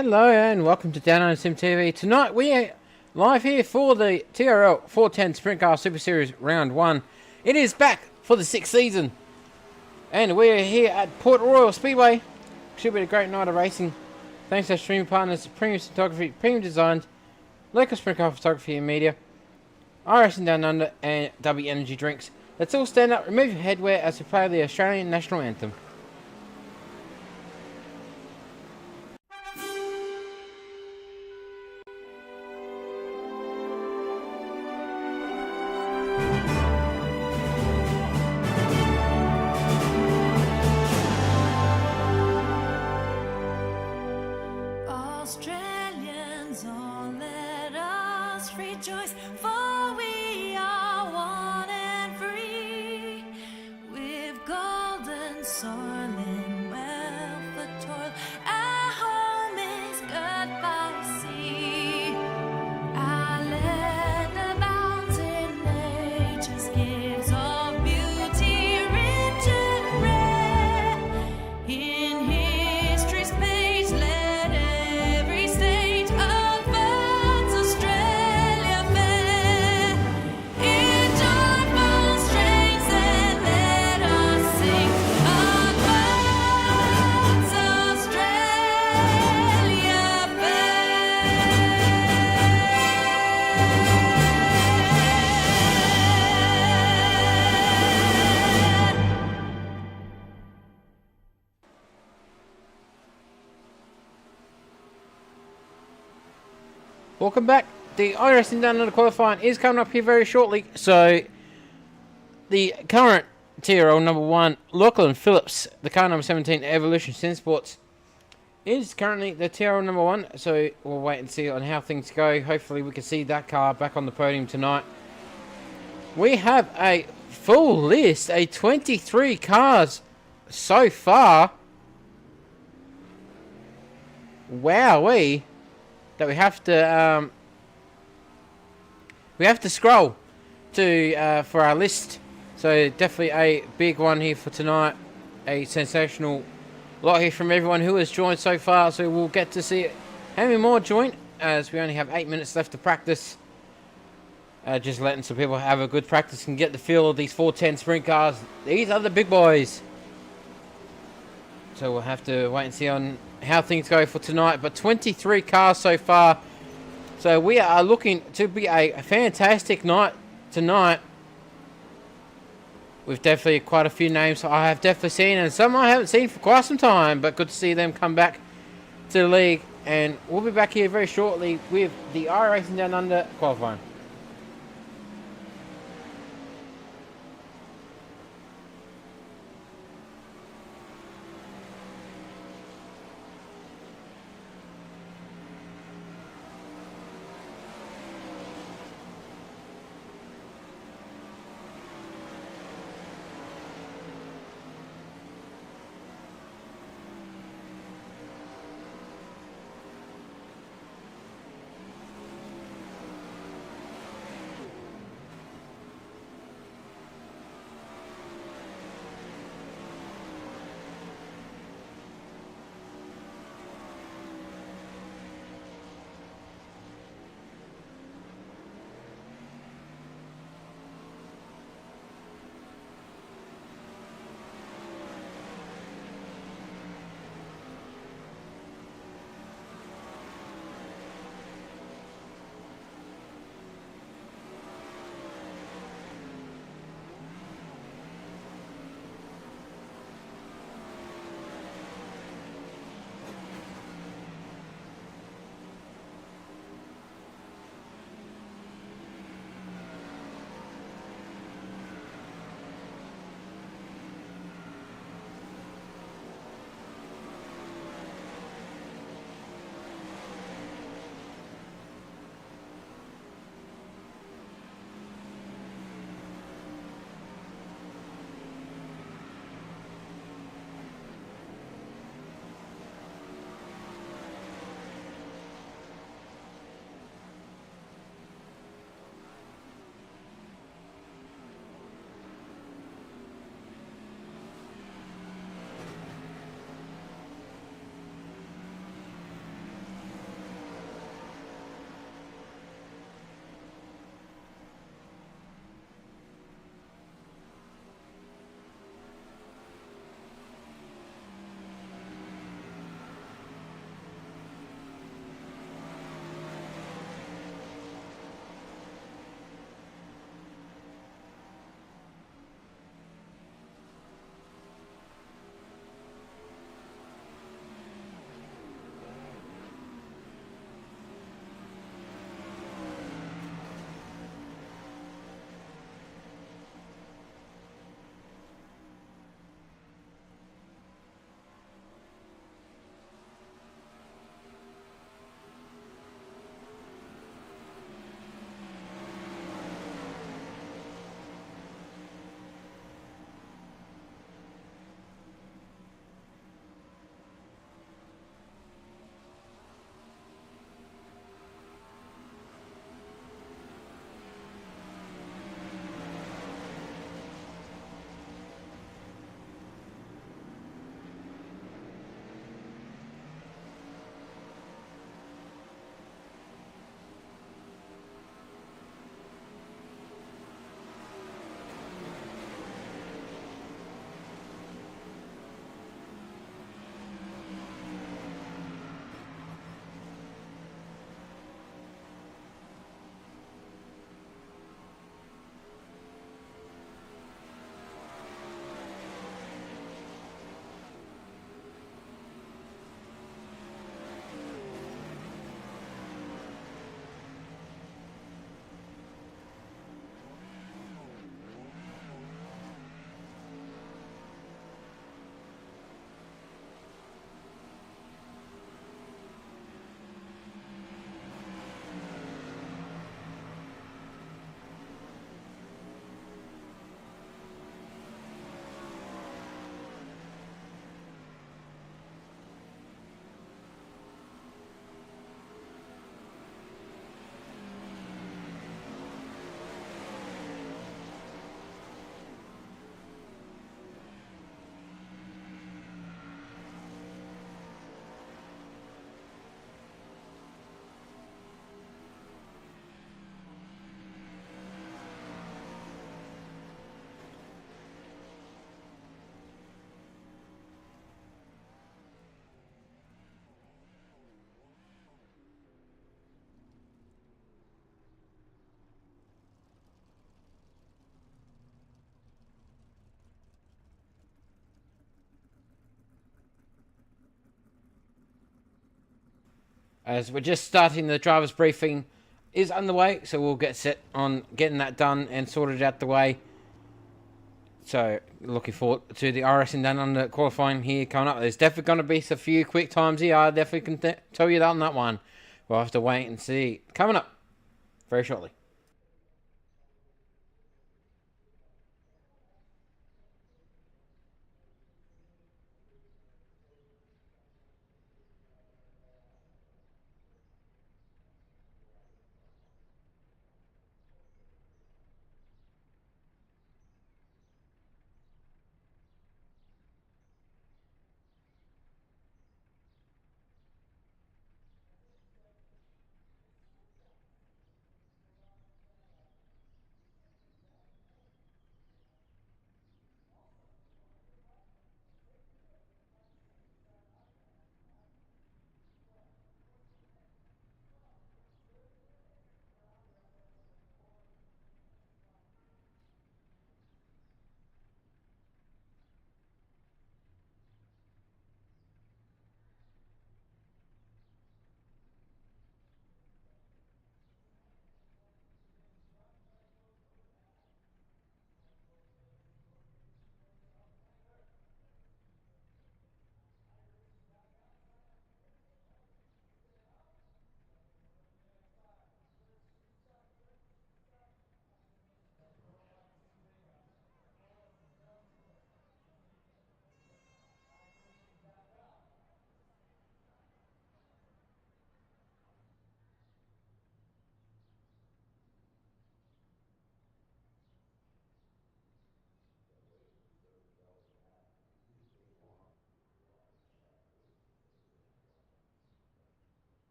Hello and welcome to Downunder SimTV. Tonight we are live here for the TRL 410 Sprintcar Super Series Round 1. It is back for the 6th season. And we are here at Port Royal Speedway. Should be a great night of racing. Thanks to our streaming partners, Premium Simtography, Premium Designs, local Sprintcar Photography and Media, iRacing Downunder and W Energy Drinks. Let's all stand up, remove your headwear as we play the Australian National Anthem. Australians, all let us rejoice, for we are one and free, with golden soil and wealth of toil. Our home is good by sea. Our land abounds in nature's gifts of beauty, rich and rare. In history's page, let every stage of birds Australia fair. In joyful strains, then let us sing of birds Australia fair. Welcome back. The iRacing Downunder qualifying is coming up here very shortly. So, the current TRL number 1, Lachlan Phillips, the car number 17, Evolution Sim Sports, is currently the TRL number 1. So, we'll wait and see on how things go. Hopefully, we can see that car back on the podium tonight. We have a full list, 23 cars so far. Wowee. That we have to scroll to for our list. So definitely a big one here for tonight. A sensational lot here from everyone who has joined so far. So we'll get to see how many more join, as we only have 8 minutes left to practice. Just letting some people have a good practice and get the feel of these 410 sprint cars. These are the big boys. So we'll have to wait and see on how things go for tonight. But 23 cars so far. So we are looking to be a fantastic night tonight. With definitely quite a few names I have definitely seen, and some I haven't seen for quite some time. But good to see them come back to the league. And we'll be back here very shortly with the iRacing Downunder qualifying. as we're just starting. The driver's briefing is underway, so we'll get set on getting that done and sorted out the way. So, looking forward to the iRacing Downunder qualifying here coming up. There's definitely going to be a few quick times here. I definitely can tell you that on that one. We'll have to wait and see. Coming up very shortly.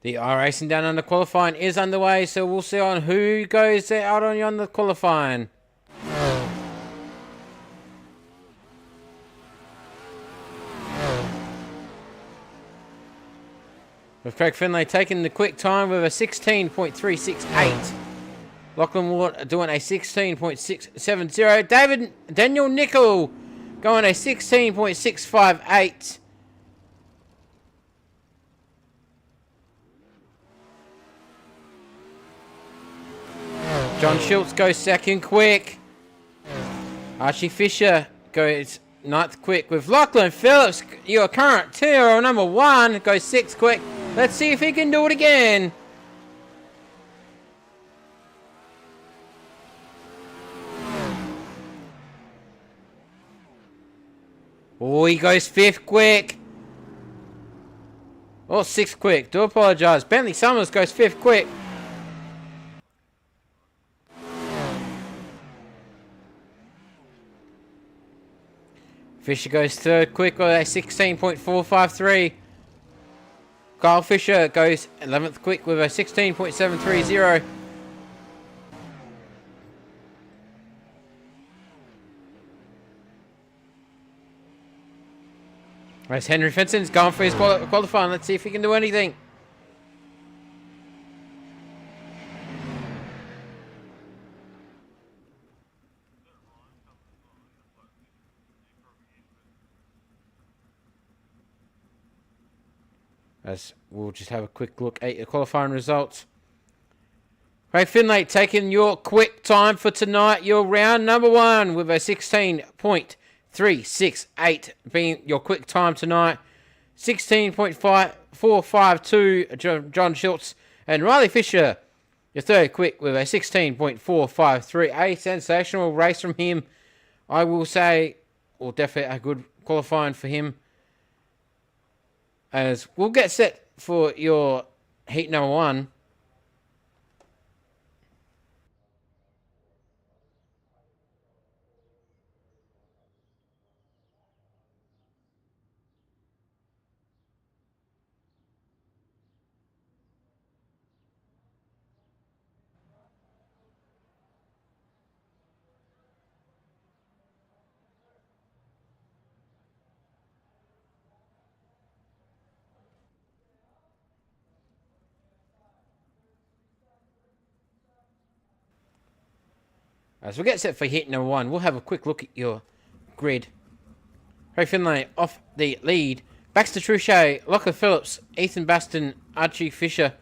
The iRacing Downunder qualifying is underway, so we'll see on who goes out on the qualifying. With Craig Finlay taking the quick time with a 16.368. Lachlan Ward doing a 16.670. Daniel Nickel going a 16.658. John Schultz goes second quick. Archie Fisher goes ninth quick with Lachlan Phillips, your current TRL number 1, goes sixth quick. Let's see if he can do it again. Oh, he goes fifth quick. Oh, sixth quick. Do apologise. Bentley Summers goes fifth quick. Fisher goes third quick with a 16.453. Kyle Fisher goes 11th quick with a 16.730. Whereas Henry Fenson's going for his qualifying. Let's see if he can do anything. As we'll just have a quick look at your qualifying results. Craig Finlay taking your quick time for tonight. Your round number 1 with a 16.368 being your quick time tonight. 16.452 John Schultz and Riley Fisher. Your third quick with a 16.453. A sensational race from him. I will say, well, definitely a good qualifying for him. As we'll get set for your heat number 1. As we get set for hit number 1, we'll have a quick look at your grid. Craig Finlay off the lead. Baxter Truchet, Lachlan Phillips, Ethan Baston, Archie Fisher,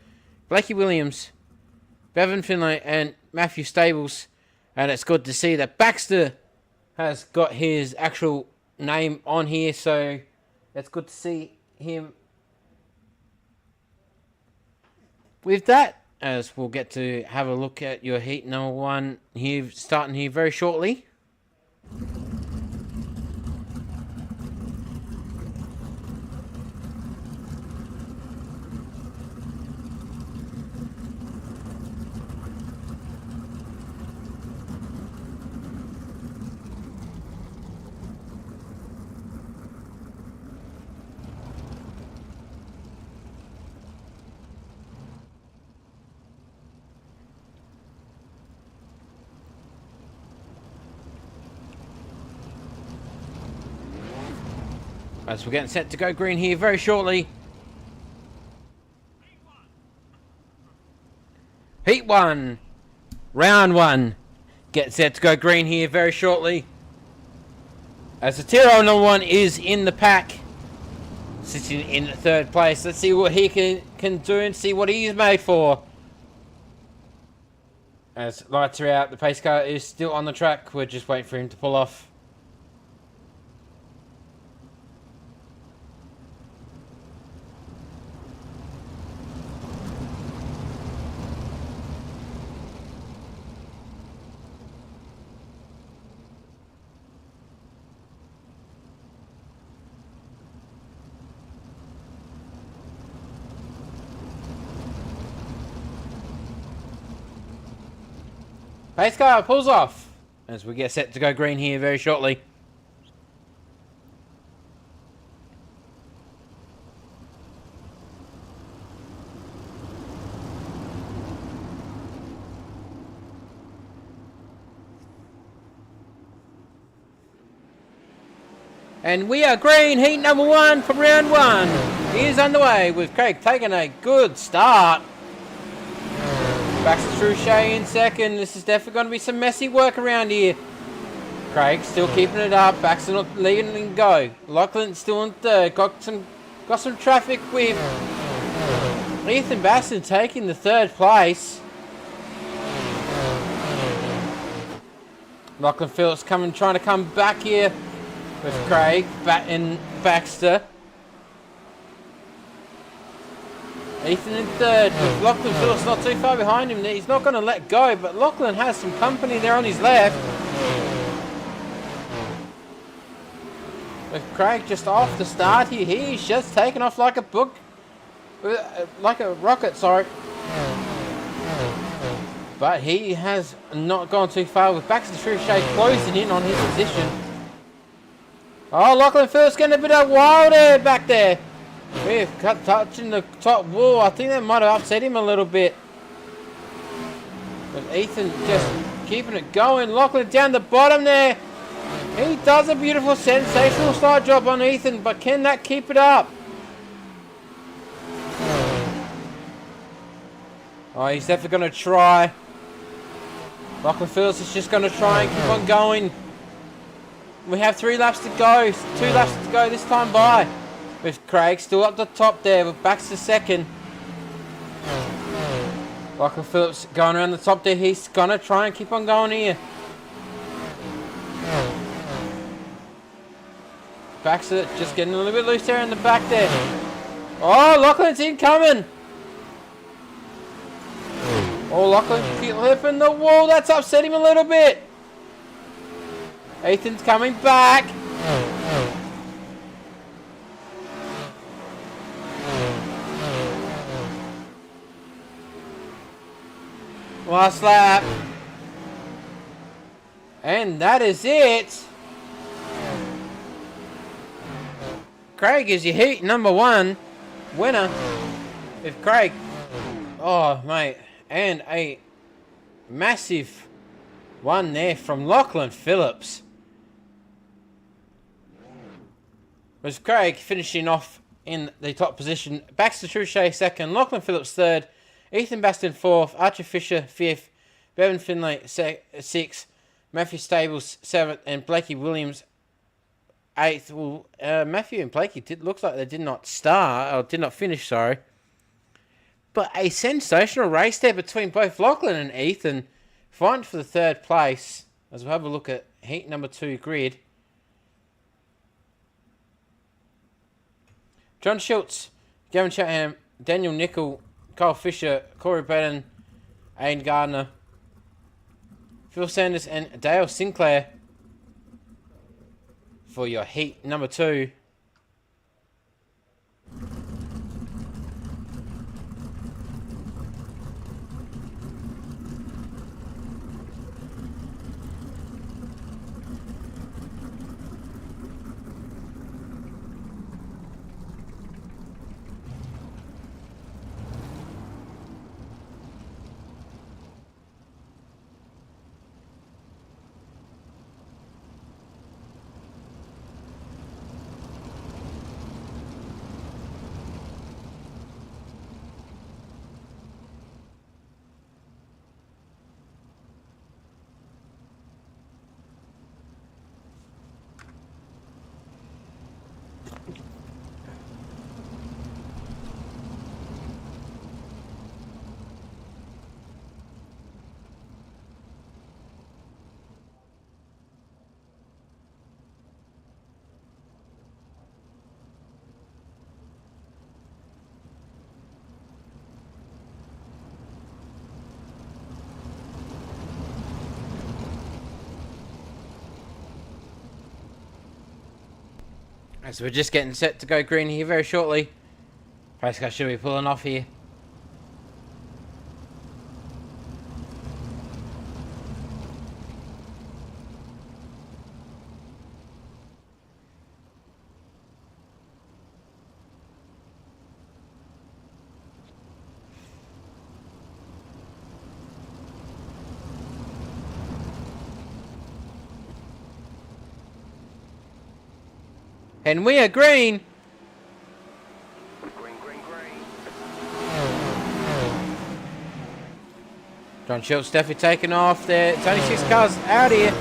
Blakey Williams, Bevan Finlay, and Matthew Stables. And it's good to see that Baxter has got his actual name on here, so it's good to see him with that. As we'll get to have a look at your heat number 1 here, starting here very shortly. As we're getting set to go green here very shortly. Heat 1. Round 1. Get set to go green here very shortly. As the TRL number 1 is in the pack. Sitting in third place. Let's see what he can do and see what he's made for. As lights are out, the pace car is still on the track. We're just waiting for him to pull off. Pace car pulls off as we get set to go green here very shortly. And we are green. Heat number 1 for round 1 is underway with Craig taking a good start. Baxter Truchet in second. This is definitely going to be some messy work around here. Craig still keeping it up. Baxter not letting go. Lachlan still in third. Got some traffic with Ethan Baston taking the third place. Lachlan Phillips trying to come back here with Craig and Baxter. Ethan in third, with Lachlan Phillips not too far behind him. He's not going to let go, but Lachlan has some company there on his left. With Craig just off the start here, he's just taken off like a rocket, sorry. But he has not gone too far with Baxter Truchet closing in on his position. Oh, Lachlan Phillips getting a bit of wild air back there. We've cut touching the top wall. I think that might have upset him a little bit. But Ethan just keeping it going. Lachlan down the bottom there. He does a beautiful, sensational side job on Ethan, but can that keep it up? Oh, he's definitely going to try. Lachlan Phillips is just going to try and keep on going. We have 3 laps to go. 2 laps to go this time by. With Craig still up the top there. With Baxter second. Lachlan Phillips going around the top there. He's going to try and keep on going here. Baxter just getting a little bit loose there in the back there. Oh, Lachlan's incoming. Oh, Lachlan flipping the wall. That's upset him a little bit. Ethan's coming back. Last lap. And that is it. Craig is your heat number 1 winner. If Craig. Oh, mate. And a massive one there from Lachlan Phillips. With Craig finishing off in the top position. Baxter Truchet second. Lachlan Phillips third. Ethan Baston fourth. Archer Fisher fifth. Bevan Finlay sixth. Matthew Stables seventh. And Blakey Williams eighth. Well, Matthew and Blakey looks like they did not start. Or did not finish, sorry. But a sensational race there between both Lachlan and Ethan. Fighting for the 3rd place. As we'll have a look at heat number 2 grid. John Schultz, Gavin Chatham, Daniel Nickel, Kyle Fisher, Corey Bannon, Aidan Gardner, Phil Sanders and Dale Sinclair for your heat number 2. As we're just getting set to go green here very shortly. Race car should be pulling off here. And we are green. Green, green, green. John Schultz definitely taking off there. It's only 6 cars out here.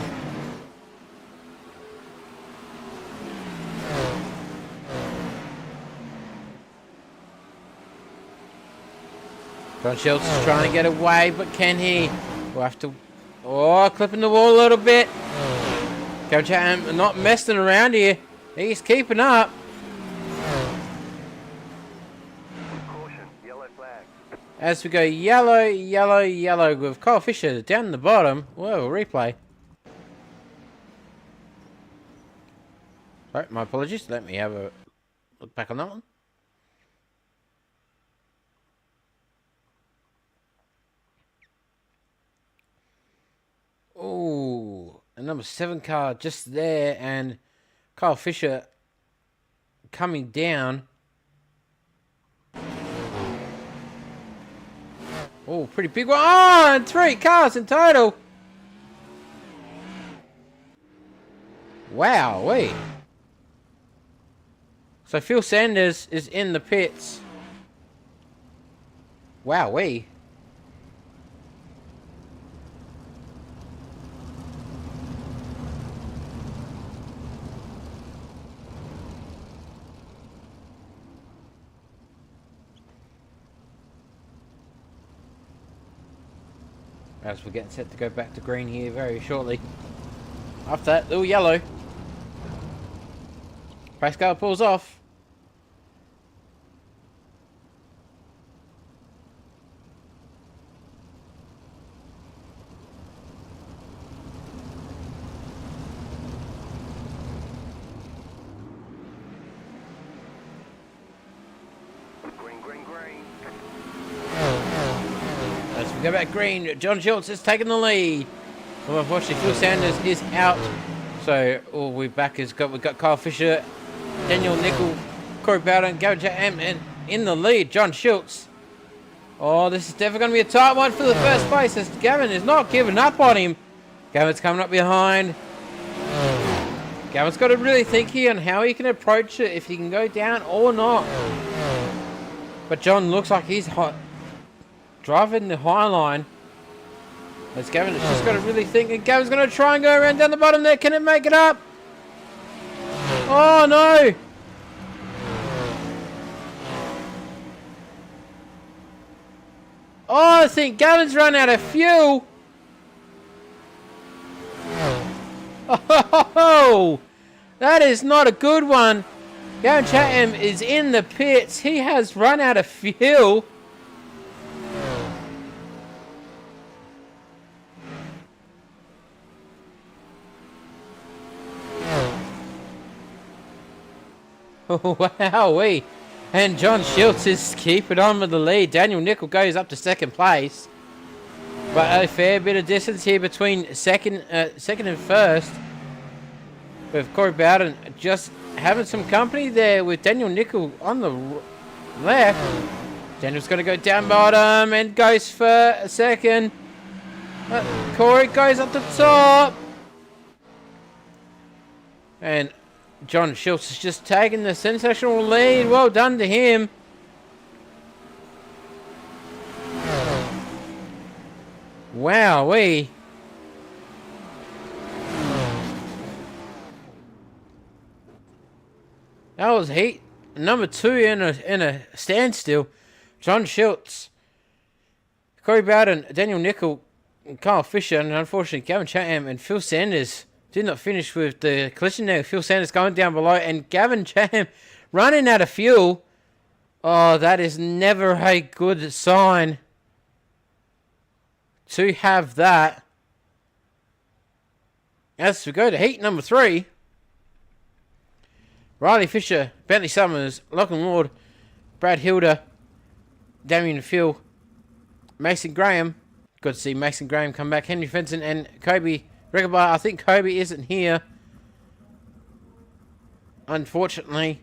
John Schultz is trying to get away, but can he? We'll have to... Oh, clipping the wall a little bit. Coach Ham not messing around here. He's keeping up. Caution, yellow flag. As we go yellow, yellow, yellow with Kyle Fisher down the bottom. Whoa, replay. Sorry, my apologies. Let me have a look back on that one. Oh, a number 7 car just there, and Kyle Fisher coming down. Oh, pretty big one. Oh, and 3 cars in total. Wow, So Phil Sanders is in the pits. Wow, As we're getting set to go back to green here very shortly. After that, little yellow. Race car pulls off. Green. As we go back green, John Schultz is taking the lead. Well, unfortunately, Phil Sanders is out. So all we've got Kyle Fisher, Daniel Nickel, Corey Bowden, Gavin Chapman, and in the lead, John Schultz. Oh, this is definitely going to be a tight one for the first place, as Gavin is not giving up on him. Gavin's coming up behind. Gavin's got to really think here on how he can approach it, if he can go down or not. But John looks like he's hot, driving the high line. As Gavin has just got to really think, and Gavin's going to try and go around down the bottom there. Can it make it up? Oh, no. Oh, I think Gavin's run out of fuel. Oh, that is not a good one. Gavin Chatham is in the pits. He has run out of fuel. Wowee. And John Schultz is keeping on with the lead. Daniel Nickel goes up to second place. But a fair bit of distance here between second and first. With Corey Bowden just having some company there with Daniel Nickel on the left. Daniel's going to go down bottom and goes for a second. Corey goes up the top. And John Schultz is just taking the sensational lead. Well done to him. Wowee. That was heat number 2 in a standstill. John Schultz, Corey Bowden, Daniel Nickel, and Kyle Fisher, and unfortunately Gavin Chatham and Phil Sanders did not finish with the collision there. Phil Sanders going down below, and Gavin Chatham running out of fuel. Oh, that is never a good sign to have that. As we go to heat number 3, Riley Fisher, Bentley Summers, Lachlan Ward, Brad Hilder, Damien Phil, Mason Graham. Good to see Mason Graham come back. Henry Fenton and Kobe Regabar. I think Kobe isn't here, unfortunately.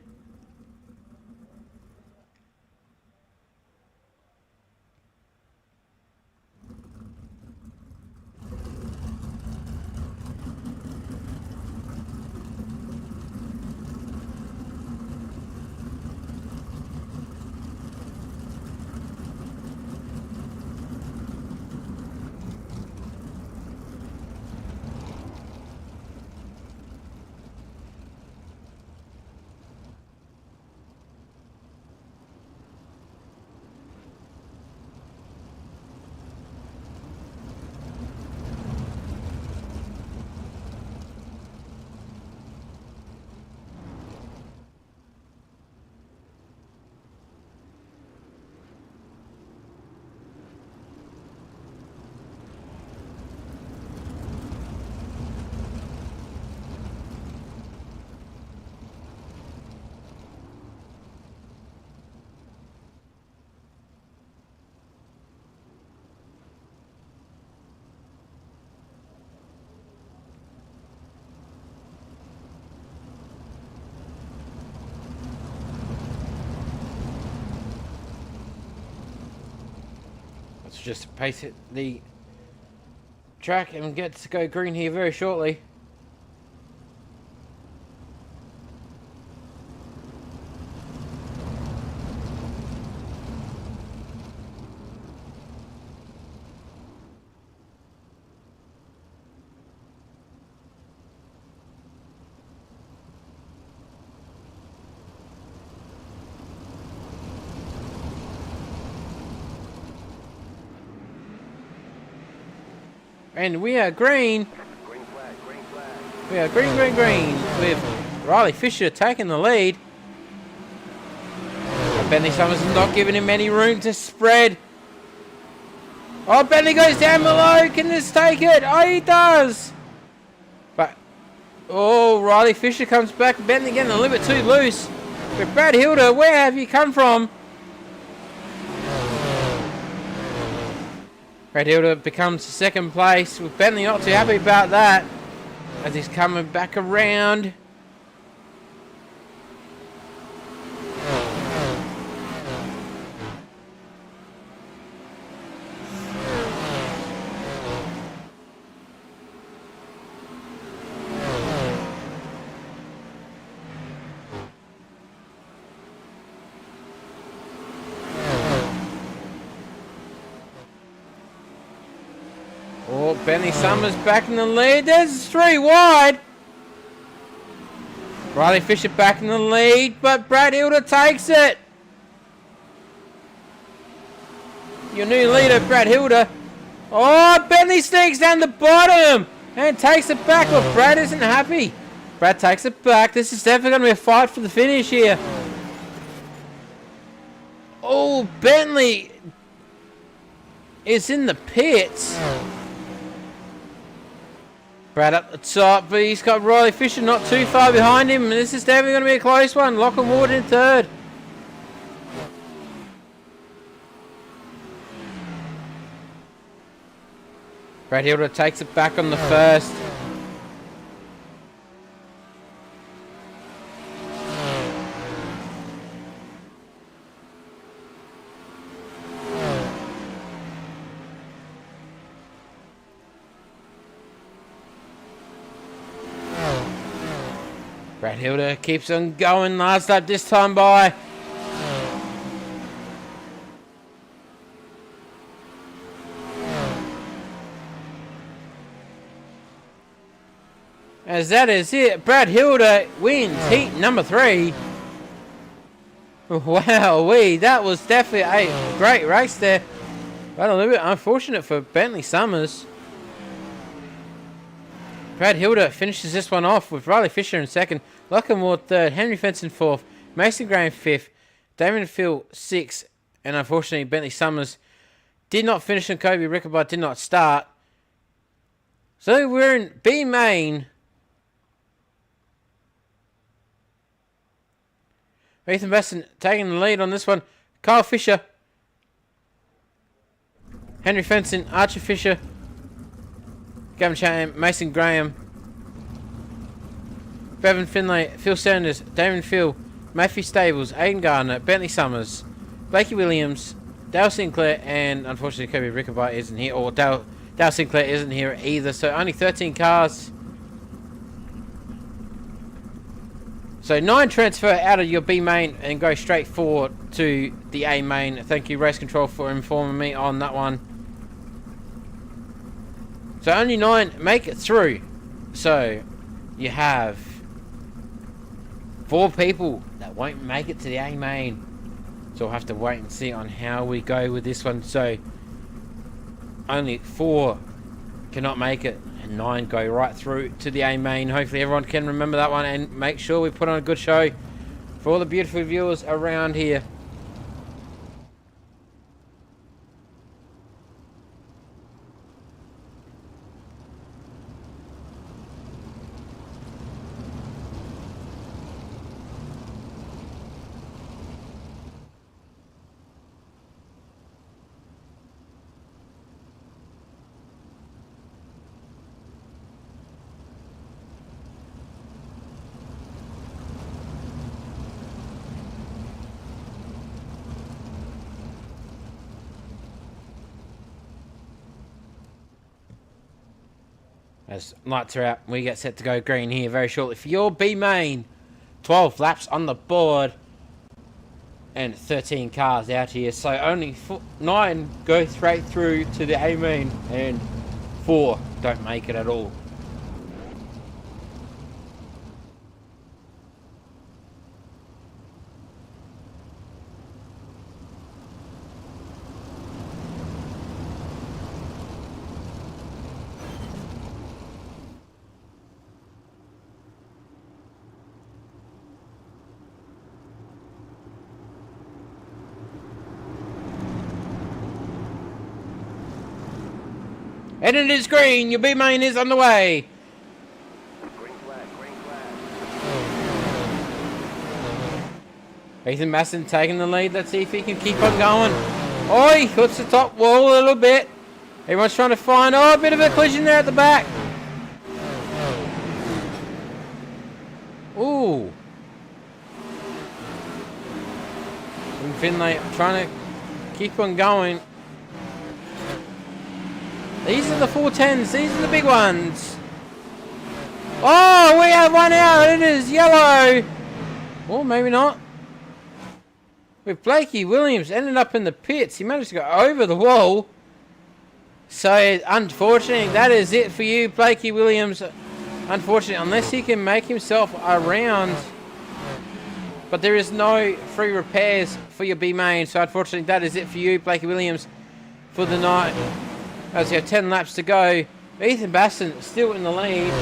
to just pace it the track and get to go green here very shortly. And we are green. Green flag, green flag. We are green, green, green. With Riley Fisher taking the lead. But Bentley Summers is not giving him any room to spread. Oh, Bentley goes down below. Can this take it? Oh, he does. But, oh, Riley Fisher comes back. Bentley getting a little bit too loose. But Brad Hilda, where have you come from? Brad Hilda becomes second place, with Bentley not too happy about that, as he's coming back around. Oh, Bentley Summers back in the lead. There's 3 wide. Riley Fisher back in the lead, but Brad Hilda takes it. Your new leader, Brad Hilda. Oh, Bentley sneaks down the bottom and takes it back, but Brad isn't happy. Brad takes it back. This is definitely going to be a fight for the finish here. Oh, Bentley is in the pits. Brad up the top, but he's got Riley Fisher not too far behind him. This is definitely going to be a close one. Lachlan Ward in third. Brad Hilda takes it back on the first. Brad Hilda keeps on going. Last lap this time by. As that is it, Brad Hilda wins heat number 3. Wow, that was definitely a great race there. But a little bit unfortunate for Bentley Summers. Brad Hilda finishes this one off with Riley Fisher in second, Lachlan Ward third, Henry Fenton fourth, Mason Graham fifth, Damon Phil sixth, and unfortunately Bentley Summers did not finish and Kobe Rickaby did not start. So we're in B main. Ethan Besson taking the lead on this one. Kyle Fisher, Henry Fenton, Archer Fisher, Gavin Chatton, Mason Graham, Bevan Finlay, Phil Sanders, Damon Phil, Matthew Stables, Aidan Gardner, Bentley Summers, Blakey Williams, Dale Sinclair, and unfortunately Kobe Rickaby isn't here, or Dale Sinclair isn't here either, so only 13 cars. So 9 transfer out of your B main and go straight forward to the A main. Thank you Race Control for informing me on that one. So only 9 make it through. So you have 4 people that won't make it to the A main. So we'll have to wait and see on how we go with this one. So only 4 cannot make it and 9 go right through to the A main. Hopefully everyone can remember that one and make sure we put on a good show for all the beautiful viewers around here. As lights are out, we get set to go green here very shortly for your B main. 12 laps on the board. And 13 cars out here. So only 9 go straight through to the A main. And 4 don't make it at all. And it is green. Your B main is on the way. Green flag, green flag. Ethan Masson taking the lead. Let's see if he can keep on going. Oh, he hits the top wall a little bit. Everyone's trying to find... Oh, a bit of a collision there at the back. Ooh. And Finlay trying to keep on going. These are the 410s. These are the big ones. Oh, we have one out. It is yellow. Or maybe not. With Blakey Williams ended up in the pits. He managed to go over the wall. So, unfortunately, that is it for you, Blakey Williams. Unfortunately, unless he can make himself around. But there is no free repairs for your B main. So, unfortunately, that is it for you, Blakey Williams, for the night. As you have 10 laps to go. Ethan Basson still in the lead.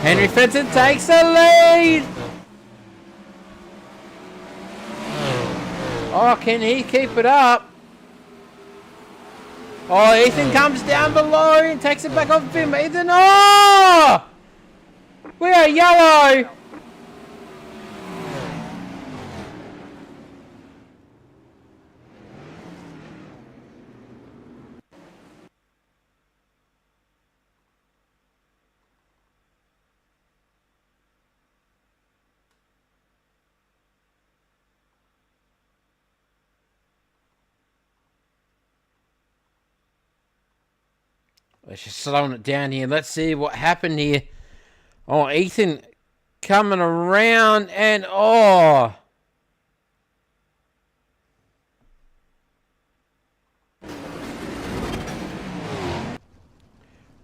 Henry Fenton takes the lead. Oh, can he keep it up? Oh, Ethan comes down below and takes it back off of him. Ethan, oh! We are yellow. Let's just slowing it down here. Let's see what happened here. Oh, Ethan coming around and oh.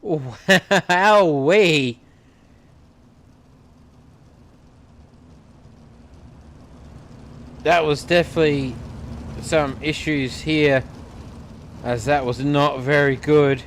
Wowee. That was definitely some issues here, as that was not very good.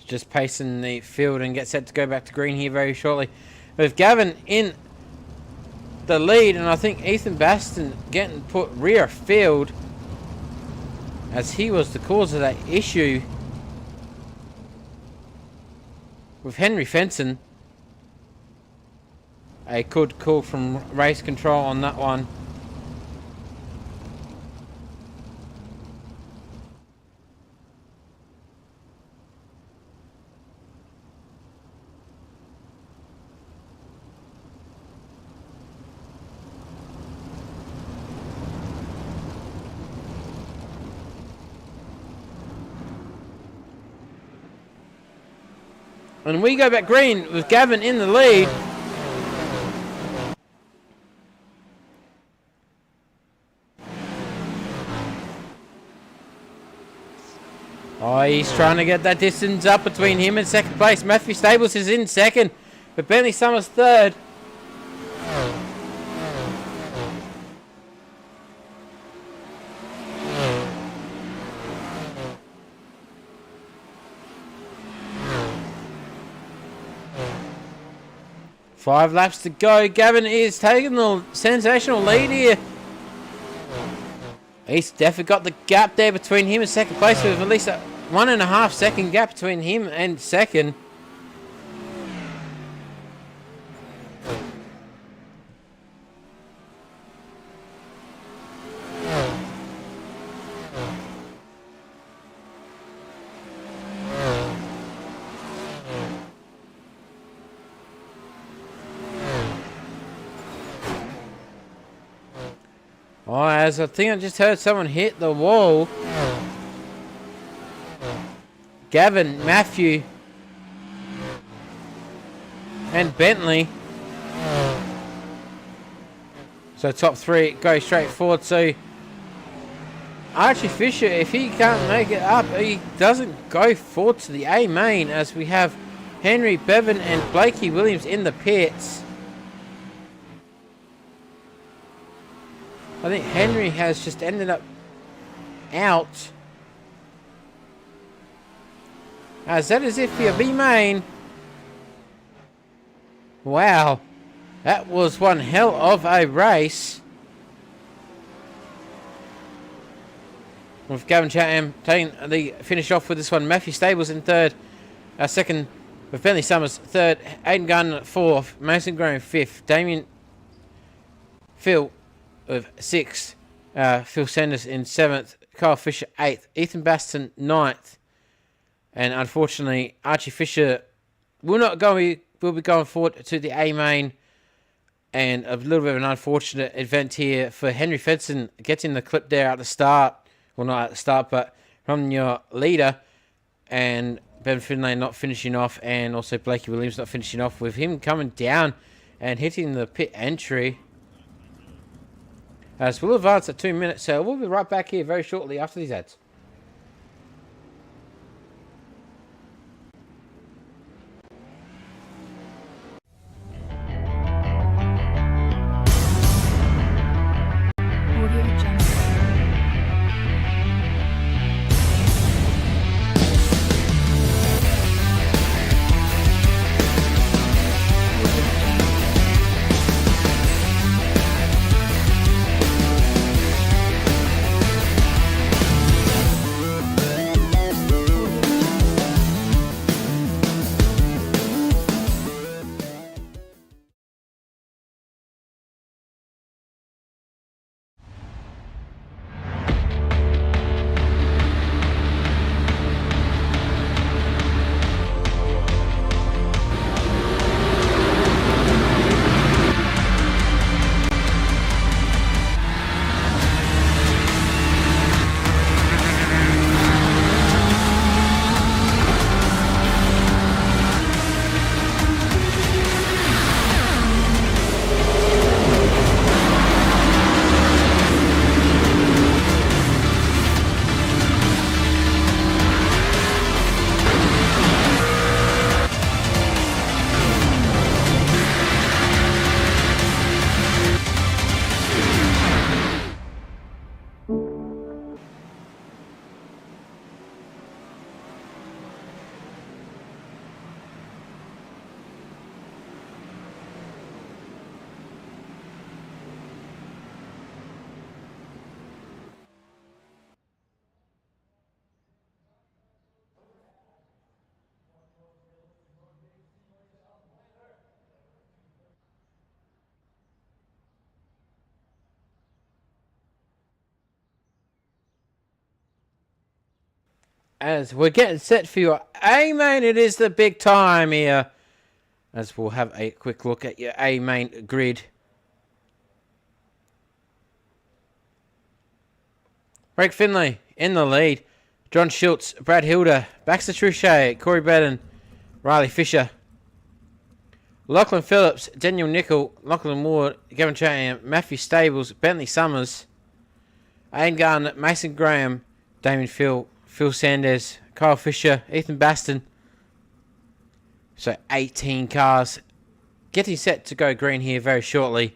Just pacing the field and get set to go back to green here very shortly. With Gavin in the lead, and I think Ethan Baston getting put rear field, as he was the cause of that issue. With Henry Fenton, a good call from race control on that one. And we go back green with Gavin in the lead. Oh, he's trying to get that distance up between him and second place. Matthew Stables is in second, but Bentley Summers third. Five laps to go. Gavin is taking the sensational lead here. He's definitely got the gap there between him and second place, with at least a 1.5 second gap between him and second. Oh, as I think I just heard someone hit the wall. Gavin, Matthew, and Bentley. So top three go straight forward. So Archie Fisher, if he can't make it up, he doesn't go forward to the A main, as we have Henry Bevan and Blakey Williams in the pits. I think Henry has just ended up out. As that is it for your B main. Wow. That was one hell of a race. With Gavin Chatham taking the finish off with this one. Matthew Stables in third. Second with Bentley Summers third. Aiden Gunn fourth. Mason Graham fifth. Damien Phil of sixth. Phil Sanders in seventh. Kyle Fisher eighth. Ethan Baston ninth. And unfortunately, Archie Fisher will be going forward to the A main. And a little bit of an unfortunate event here for Henry Fedson getting the clip there at the start. Well, not at the start, but from your leader. And Ben Finlay not finishing off. And also Blakey Williams not finishing off, with him coming down and hitting the pit entry. As we'll advance at 2 minutes. So we'll be right back here very shortly after these ads. As we're getting set for your A main, it is the big time here. As we'll have a quick look at your A main grid. Rick Finlay in the lead. John Schultz, Brad Hilder, Baxter Truchet, Corey Bedden, Riley Fisher, Lachlan Phillips, Daniel Nickel, Lachlan Ward, Gavin Chatham, Matthew Stables, Bentley Summers, Aiden Garn, Mason Graham, Damien Phil, Phil Sanders, Kyle Fisher, Ethan Baston. So 18 cars getting set to go green here very shortly.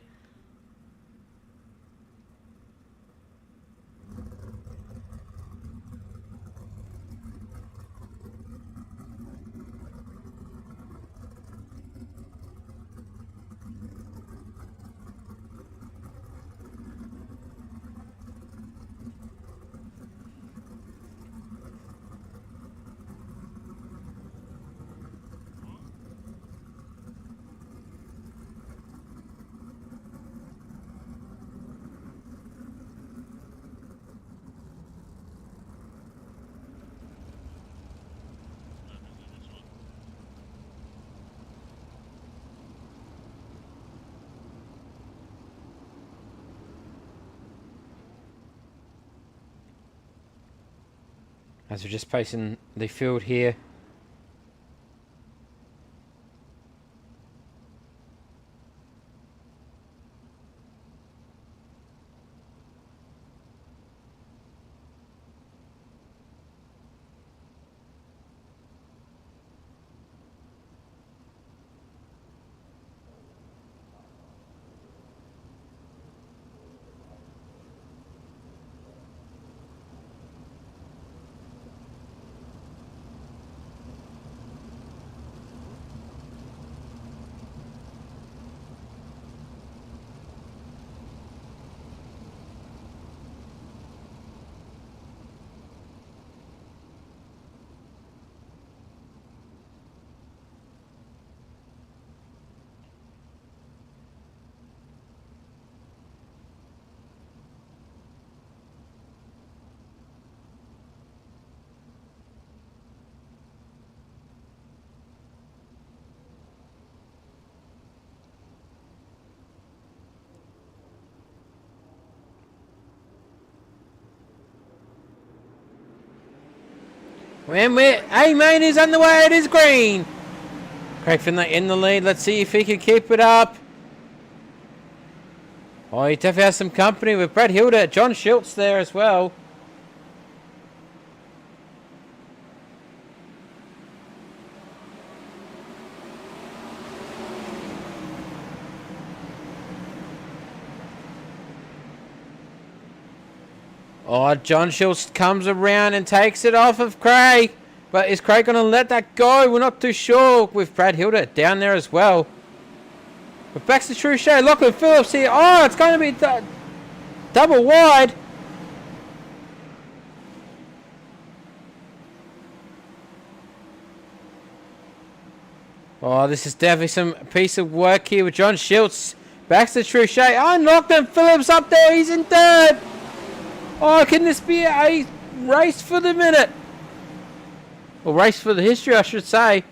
As we're just pacing the field here. Hey mate, he's on the way, it is green. Craig Finlay in the lead, let's see if he can keep it up. Oh, he definitely has some company with Brad Hilda, John Schultz there as well. Oh, John Schultz comes around and takes it off of Craig. But is Craig going to let that go? We're not too sure with Brad Hilda down there as well. But back to Truchet. Lachlan Phillips here. Oh, it's going to be double wide. Oh, this is definitely some piece of work here with John Schultz. Back to Truchet. Oh, and Lachlan Phillips up there. He's in third. Oh, can this be a race for the minute? Or race for the history, I should say.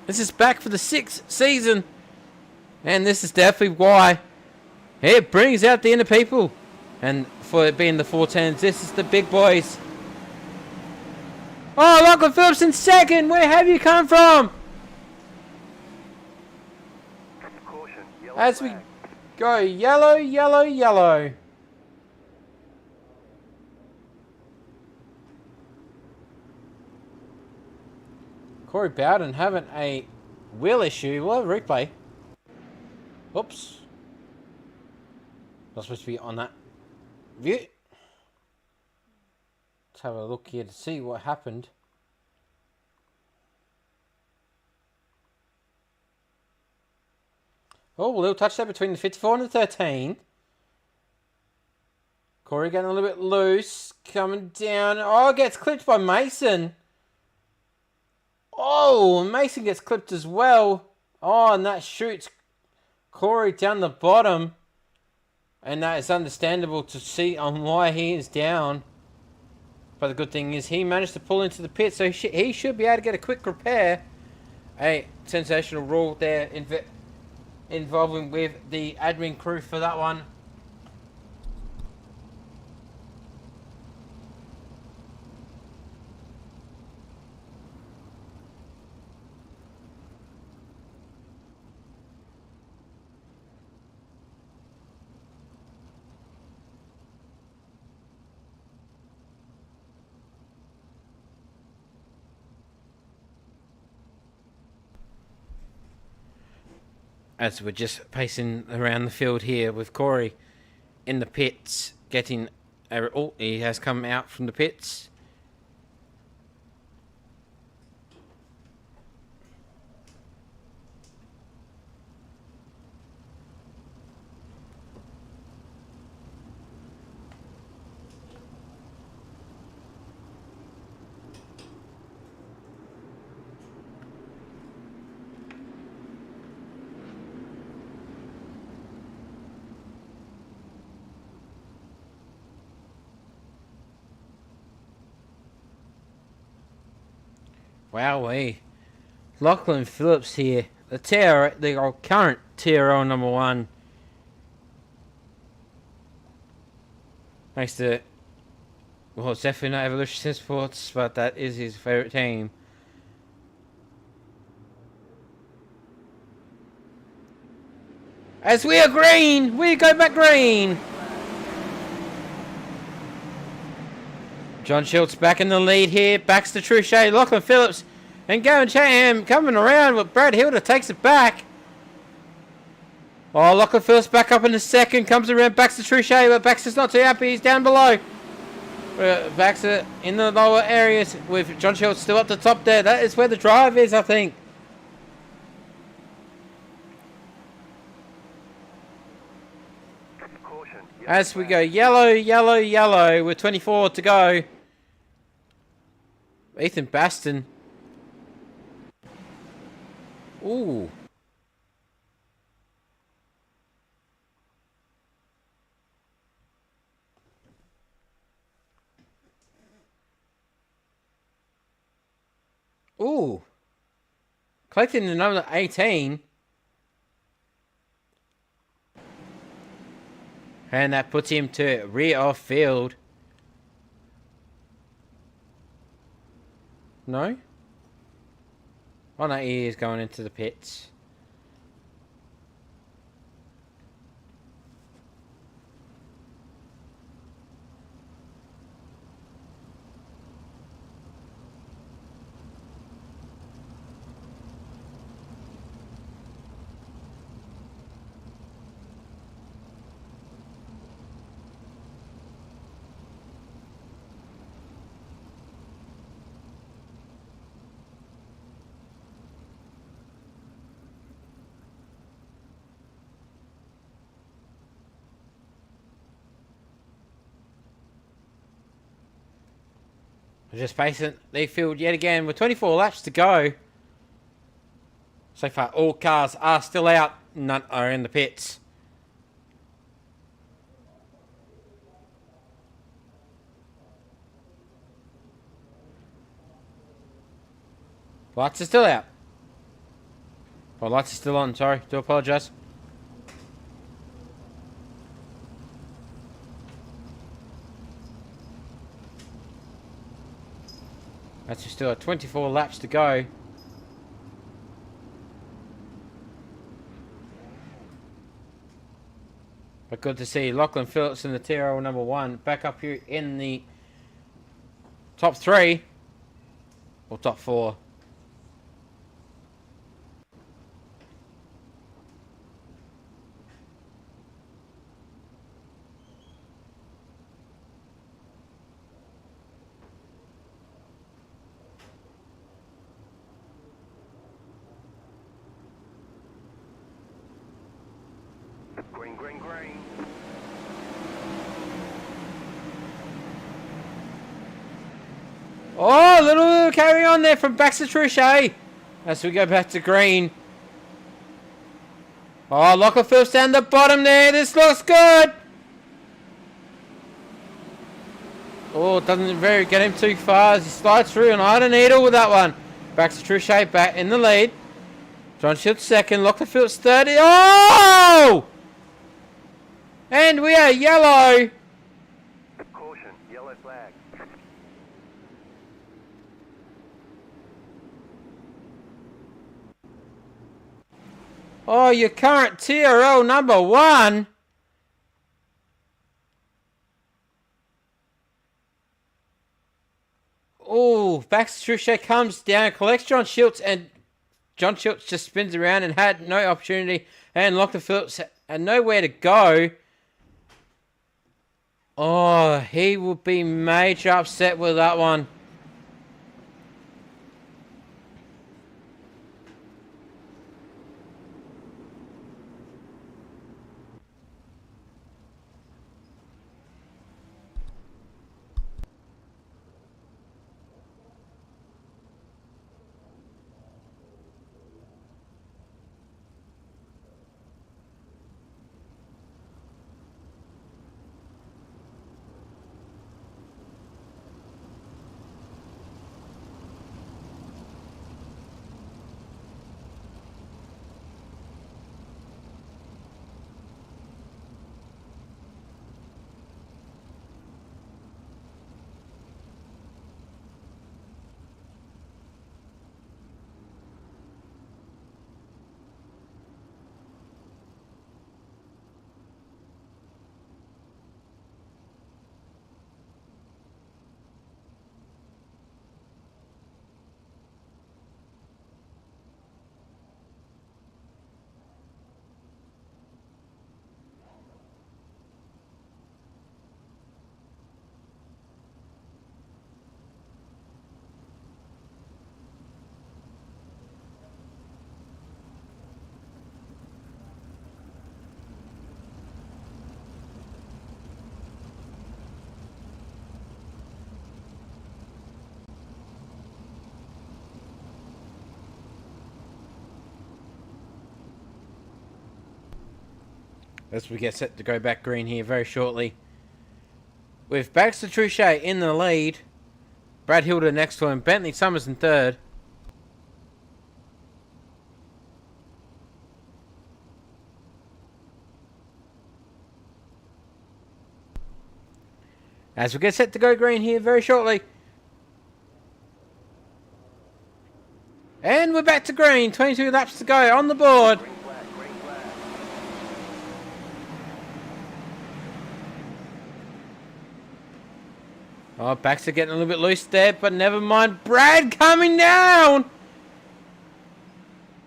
This is back for the 6th season. And this is definitely why it brings out the inner people. And for it being the 410s, this is the big boys. Oh, Lachlan Phillips in second. Where have you come from? Caution, yellow As we flag. go yellow, yellow, yellow. Corey Bowden having a wheel issue. We'll have a replay. Oops. Not supposed to be on that view. Let's have a look here to see what happened. Oh, a little touch there between the 54 and the 13. Corey getting a little bit loose. Coming down. Oh, gets clipped by Mason. Oh, Mason gets clipped as well. Oh, and that shoots Corey down the bottom. And that is understandable to see on why he is down. But the good thing is he managed to pull into the pit, so he should be able to get a quick repair. A sensational rule there involving with the admin crew for that one. as we're just pacing around the field here with Corey in the pits, getting... Oh, he has come out from the pits. Wowee. Lachlan Phillips here. The current TRL number 1. Thanks to... Well, it's definitely not Evolution Sports, but that is his favourite team. As we are green! We go back green! John Schultz back in the lead here. Baxter Truchet, Lachlan Phillips, and Gavin Chatham coming around with Brad Hilder takes it back. Oh, Lachlan Phillips back up in the second. Comes around Baxter Truchet, but Baxter's not too happy. He's down below. Baxter in the lower areas with John Schultz still up the top there. That is where the drive is, I think. Caution. As we go yellow, yellow, yellow with 24 to go. Ethan Baston. Ooh. Ooh. Collecting the number 18. And that puts him to rear off field. No? Oh no, he is going into the pits. Just pacing the field yet again with 24 laps to go. So far, all cars are still out. None are in the pits. Lights are still out. Well, lights are still on. Sorry, do apologise. That's still at 24 laps to go. But good to see Lachlan Phillips in the TRL number 1 back up here in the top 3 or top 4. Green, green, green. Oh, little carry on there from Baxter Truchet as we go back to green. Oh, Lachlan Phillips down the bottom there. This looks good. Oh, doesn't very get him too far as he slides through and I don't needle with that one. Baxter Truchet back in the lead. John Schultz second. Lachlan Phillips 30. Oh! And we are yellow. Caution. Yellow flag. Oh, your current TRL number 1. Oh, Baxter Truchet comes down, collects John Schultz, and John Schultz just spins around and had no opportunity And Lachlan Phillips had nowhere to go. Oh, he would be major upset with that one. As we get set to go back green here very shortly. With Baxter Truchet in the lead. Brad Hilder next to him. Bentley Summers in third. As we get set to go green here very shortly. And we're back to green. 22 laps to go on the board. Green flag, green flag. Oh, Baxter getting a little bit loose there, but never mind. Brad coming down.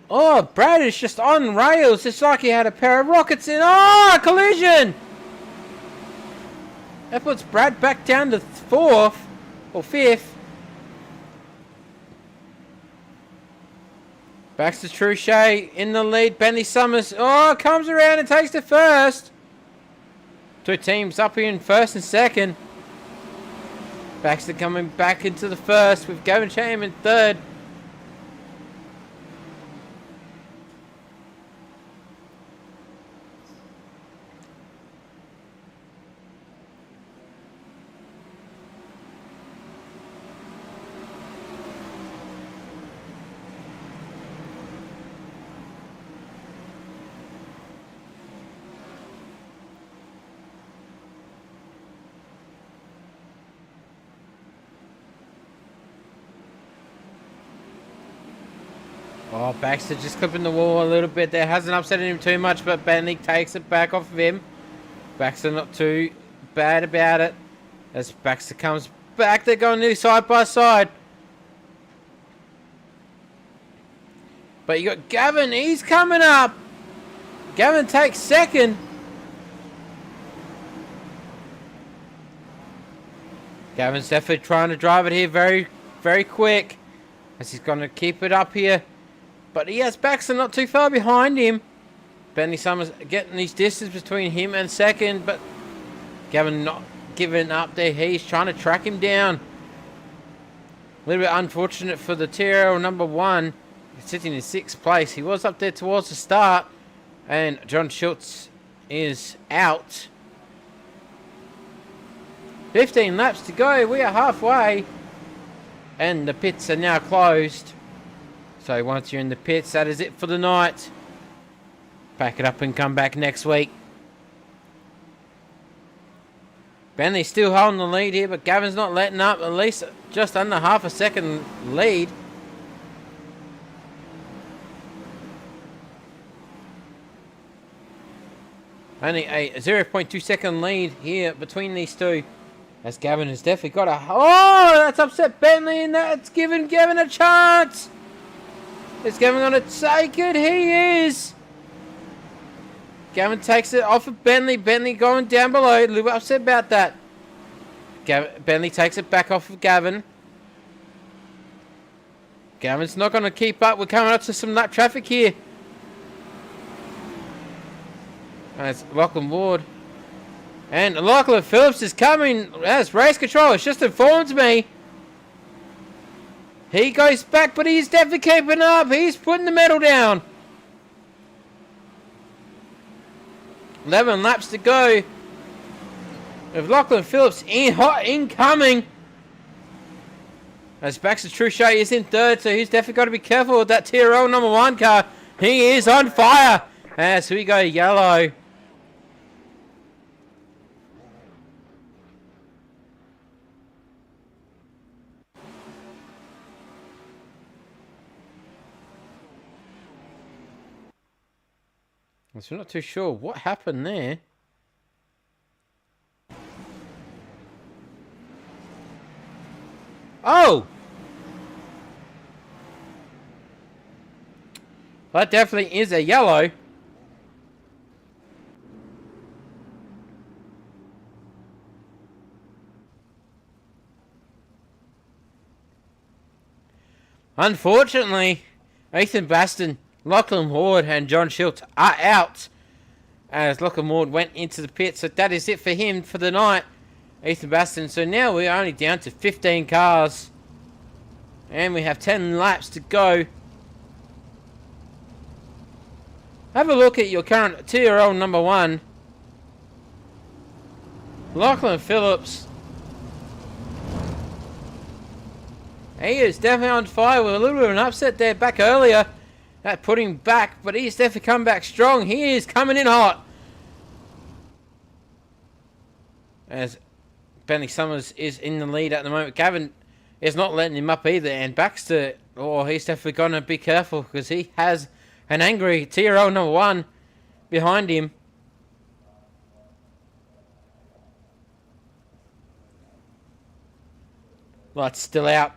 Oh, Brad is just on rails. It's like he had a pair of rockets in. Oh, collision. That puts Brad back down to fourth or fifth. Baxter Truchet in the lead. Bentley Summers, comes around and takes the first. Two teams up here in first and second. Baxter coming back into the first with Gavin Cham in third. Oh, Baxter just clipping the wall a little bit there. Hasn't upset him too much, but Bentley takes it back off of him. Baxter not too bad about it. As Baxter comes back, they're going nearly side by side. But you got Gavin, he's coming up. Gavin takes second. Gavin's definitely trying to drive it here very, very quick. As he's going to keep it up here. But he has Baxter not too far behind him. Bentley Summers getting his distance between him and second. But Gavin not giving up there. He's trying to track him down. A little bit unfortunate for the TRL number 1. He's sitting in 6th place. He was up there towards the start. And John Schultz is out. 15 laps to go. We are halfway. And the pits are now closed. So once you're in the pits, that is it for the night. Pack it up and come back next week. Bentley still holding the lead here, but Gavin's not letting up. At least just under half a second lead. Only a 0.2 second lead here between these two. As Gavin has definitely got a... Oh, that's upset Bentley, and that's given Gavin a chance. Is Gavin going to take it? He is. Gavin takes it off of Bentley. Bentley going down below. A little bit upset about that. Bentley takes it back off of Gavin. Gavin's not going to keep up. We're coming up to some lap traffic here. And it's Lachlan Ward. And Lachlan Phillips is coming. That's race control. It's just informed me. He goes back, but he's definitely keeping up. He's putting the medal down. 11 laps to go. With Lachlan Phillips incoming. As Baxter Truchet is in third, so he's definitely got to be careful with that TRL number 1 car. He is on fire. As we go yellow. So we're not too sure what happened there. Oh! That definitely is a yellow. Unfortunately, Ethan Baston, Lachlan Ward and John Schultz are out as Lachlan Ward went into the pit. So that is it for him for the night, Ethan Baston. So now we're only down to 15 cars. And we have 10 laps to go. Have a look at your current TRL number 1. Lachlan Phillips. He is definitely on fire with a little bit of an upset there back earlier. That put him back, but he's definitely come back strong. He is coming in hot. As Bentley Summers is in the lead at the moment. Gavin is not letting him up either. And Baxter, oh, he's definitely going to be careful because he has an angry TRL number 1 behind him. Lights still out.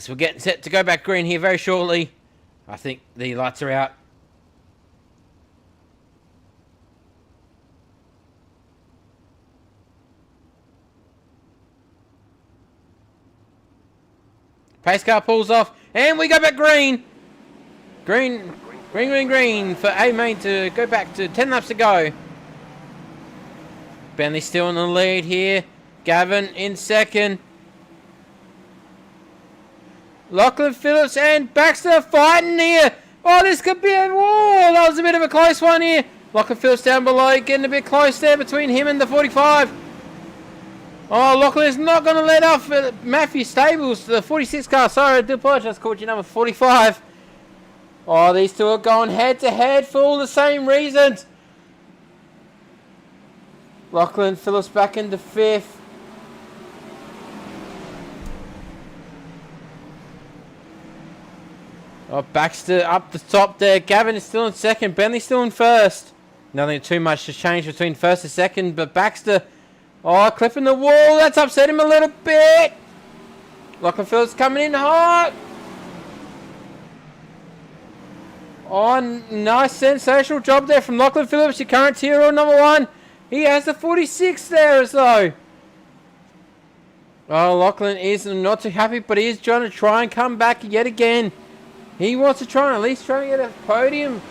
So we're getting set to go back green here very shortly. I think the lights are out. Pace car pulls off, and we go back green. Green for A main to go back to 10 laps to go. Bentley still in the lead here. Gavin in second. Lachlan Phillips and Baxter fighting here. Oh, this could be a war. That was a bit of a close one here. Lachlan Phillips down below, getting a bit close there between him and the 45. Oh, Lachlan is not going to let off Matthew Stables, the 46 car. Sorry, I do apologise. Called you number 45. Oh, these two are going head to head for all the same reasons. Lachlan Phillips back into 5th. Oh, Baxter up the top there. Gavin is still in second. Bentley still in first. Nothing too much to change between first and second, but Baxter, oh, clipping the wall. That's upset him a little bit. Lachlan Phillips coming in hot. Oh, nice sensational job there from Lachlan Phillips, your current TRL number 1. He has the 46 there as though. Oh, Lachlan is not too happy, but he is trying to try and come back yet again. He wants to try and at least try and get a podium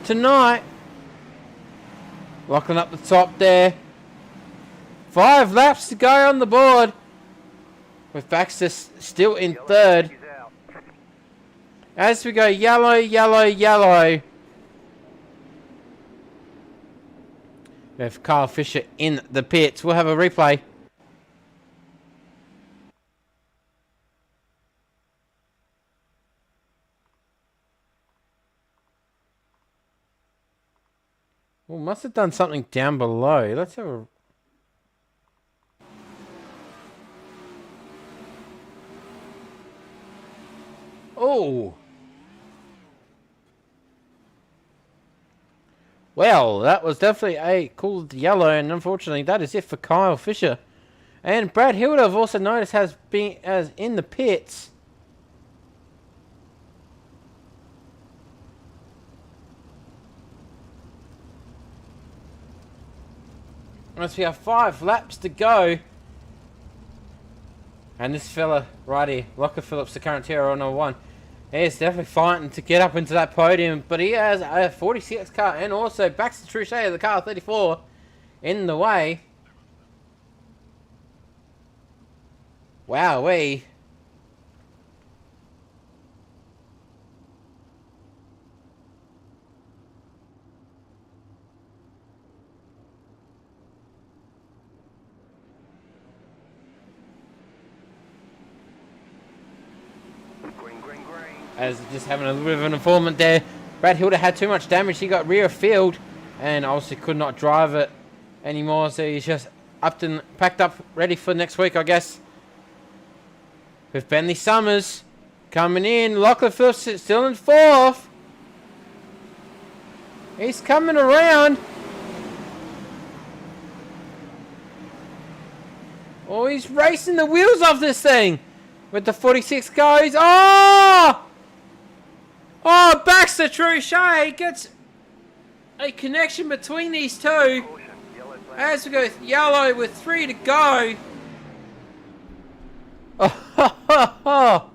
tonight. Lachlan up the top there. 5 laps to go on the board. With Baxter still in third. As we go yellow, yellow, yellow. We have Kyle Fisher in the pits. We'll have a replay. Well, must have done something down below. Let's have a... Oh! Well, that was definitely a cool yellow, and unfortunately that is it for Kyle Fisher. And Brad Hilda, I've also noticed, has been as in the pits. As we have 5 laps to go. And this fella right here, Lachlan Phillips, the current TRL number 1, he is definitely fighting to get up into that podium. But he has a 46 car and also Baxter Truchet, the car 34, in the way. Wowee. Green, green, green. As just having a little bit of an informant there. Brad Hilda had too much damage. He got rear field and obviously could not drive it anymore. So he's just upped and packed up, ready for next week, I guess. With Bentley Summers coming in. Lachlan Phillips still in 4th. He's coming around. Oh, he's racing the wheels off this thing. With the 46 goes. Oh! Oh, Baxter Truchet gets a connection between these two. Caution, yellow flag. As we go with yellow with 3 to go. Oh,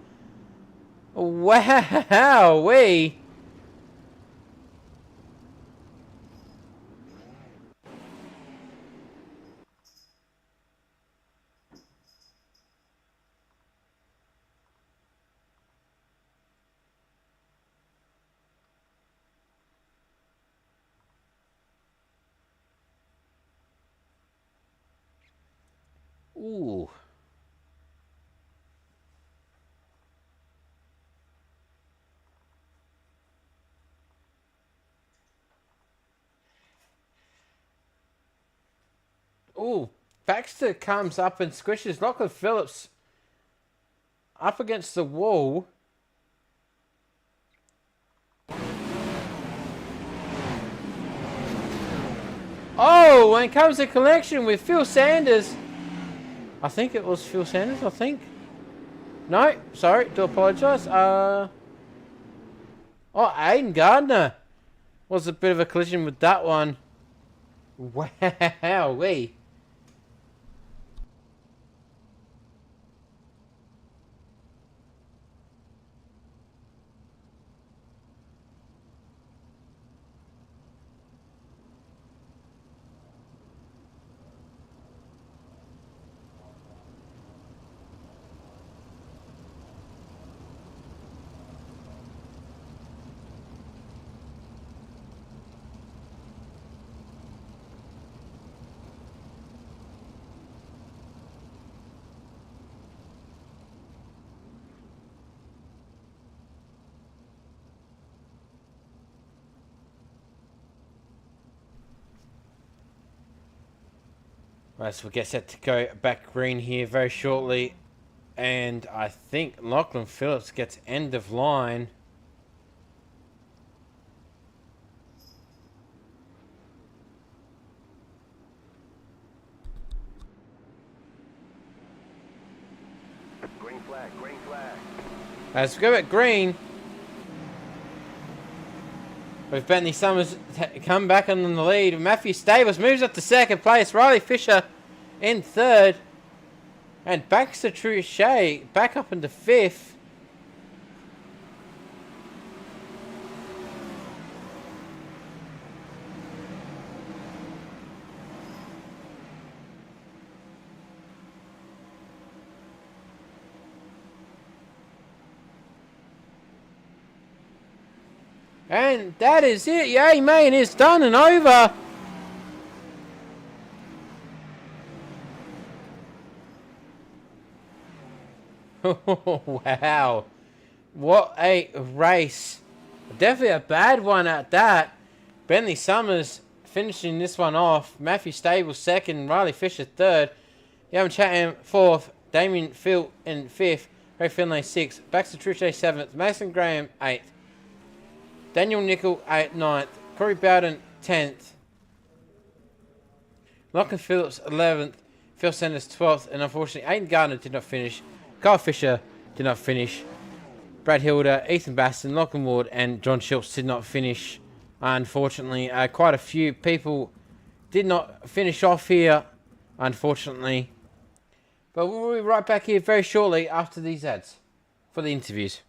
wow-wee. Ooh. Ooh. Baxter comes up and squishes Lachlan Phillips up against the wall. Oh, and comes a collection with Phil Sanders. I think it was Phil Sanders, I think. No, sorry, do apologise. Oh, Aiden Gardner was a bit of a collision with that one. Wow-wee. Right, so we get set to go back green here very shortly. And I think Lachlan Phillips gets end of line. Green flag, green flag. As we go back green, with Bentley Summers come back in the lead. Matthew Stables moves up to 2nd place. Riley Fisher in 3rd. And Baxter Truchet back up into 5th. And that is it. Yay, man, it's done and over. Wow. What a race. Definitely a bad one at that. Bentley Summers finishing this one off. Matthew Stable second, Riley Fisher third, Young Chatham fourth, Damien Phil in fifth, Ray Finlay sixth, Baxter Truchet seventh, Mason Graham eighth, Daniel Nickel ninth, Corey Bowden 10th, Lachlan Phillips 11th, Phil Sanders 12th, and unfortunately Aiden Gardner did not finish, Kyle Fisher did not finish, Brad Hilder, Ethan Baston, Lachlan Ward, and John Schultz did not finish. Unfortunately, quite a few people did not finish off here, unfortunately. But we'll be right back here very shortly after these ads for the interviews.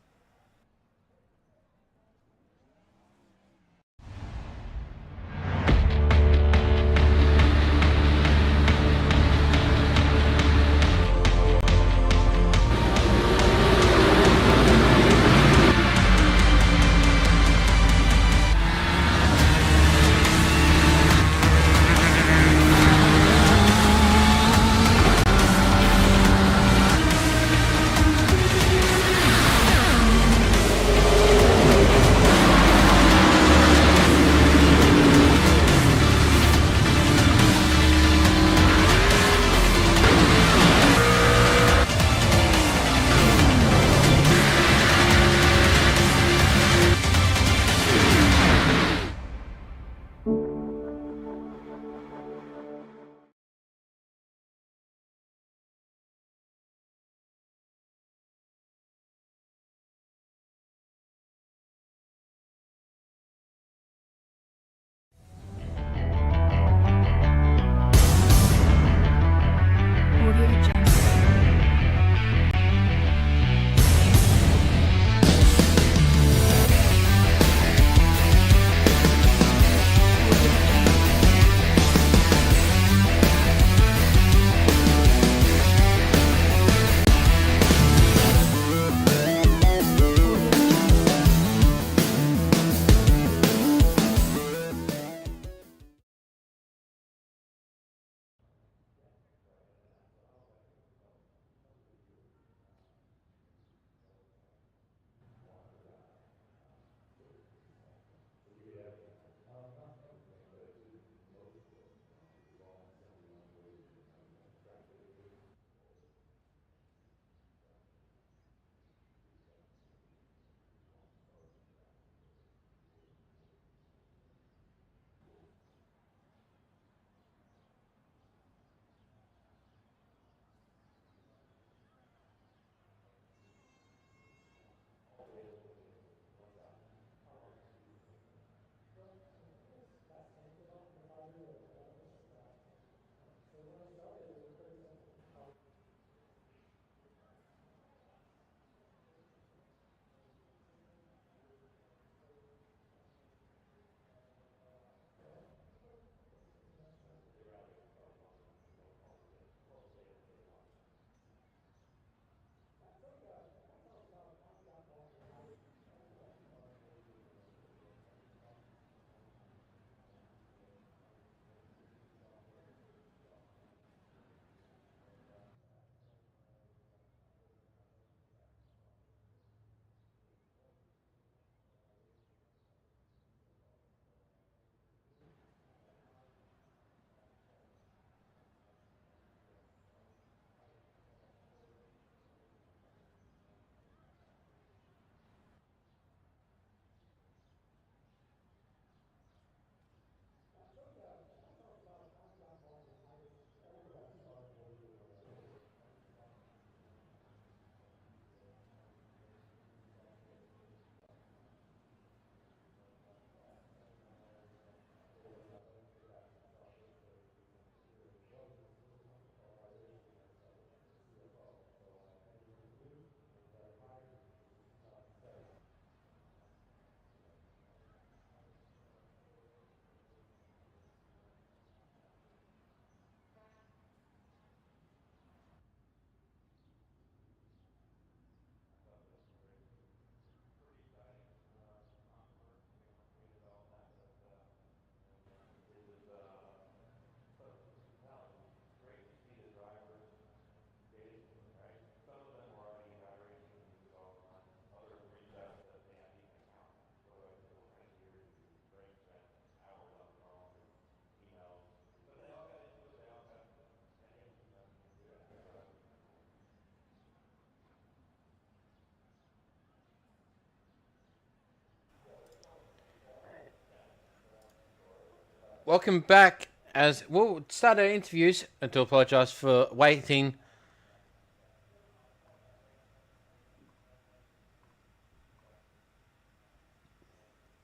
welcome back. As we'll start our interviews, and to apologise for waiting.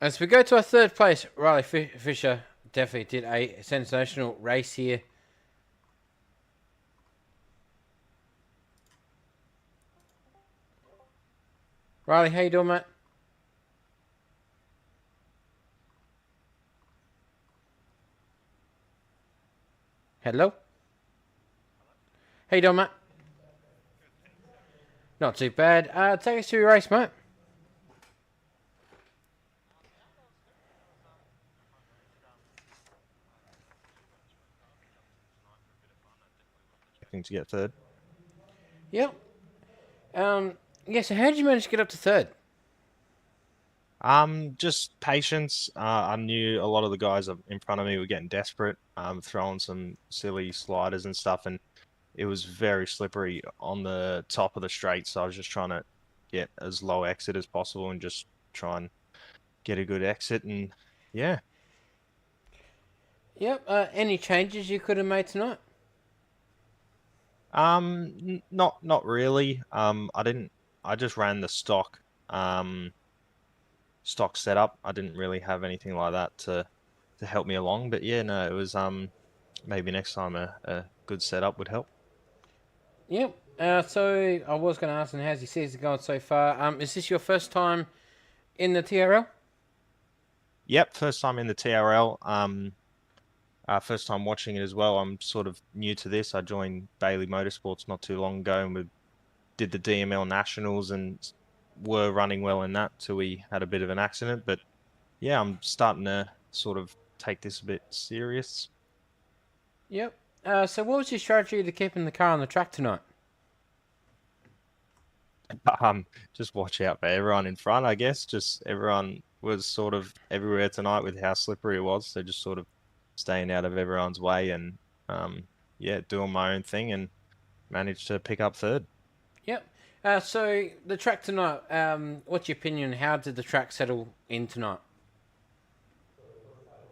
As we go to our third place, Riley Fisher definitely did a sensational race here. Riley, how you doing, mate? Hello? How you doing, mate? Not too bad. Take us through your race, mate. To get third. Yep. Yeah, so how did you manage to get up to third? Just patience. I knew a lot of the guys in front of me were getting desperate, throwing some silly sliders and stuff, and it was very slippery on the top of the straight, so I was just trying to get as low exit as possible and just try and get a good exit, and yeah. Yep. Any changes you could have made tonight? Not really. I just ran the stock setup. I didn't really have anything like that to help me along, but yeah, no, it was maybe next time a good setup would help. Yep. So I was going to ask, and how's your season going so far? Is this your first time in the TRL? Yep, first time in the TRL. First time watching it as well. I'm sort of new to this. I joined Bailey Motorsports not too long ago, and we did the DML Nationals and were running well in that till we had a bit of an accident. But yeah, I'm starting to sort of take this a bit serious. Yep. So what was your strategy to keeping the car on the track tonight? Just watch out for everyone in front, I guess. Just everyone was sort of everywhere tonight with how slippery it was. So just sort of staying out of everyone's way and yeah, doing my own thing and managed to pick up third. Yep. So the track tonight, what's your opinion? How did the track settle in tonight?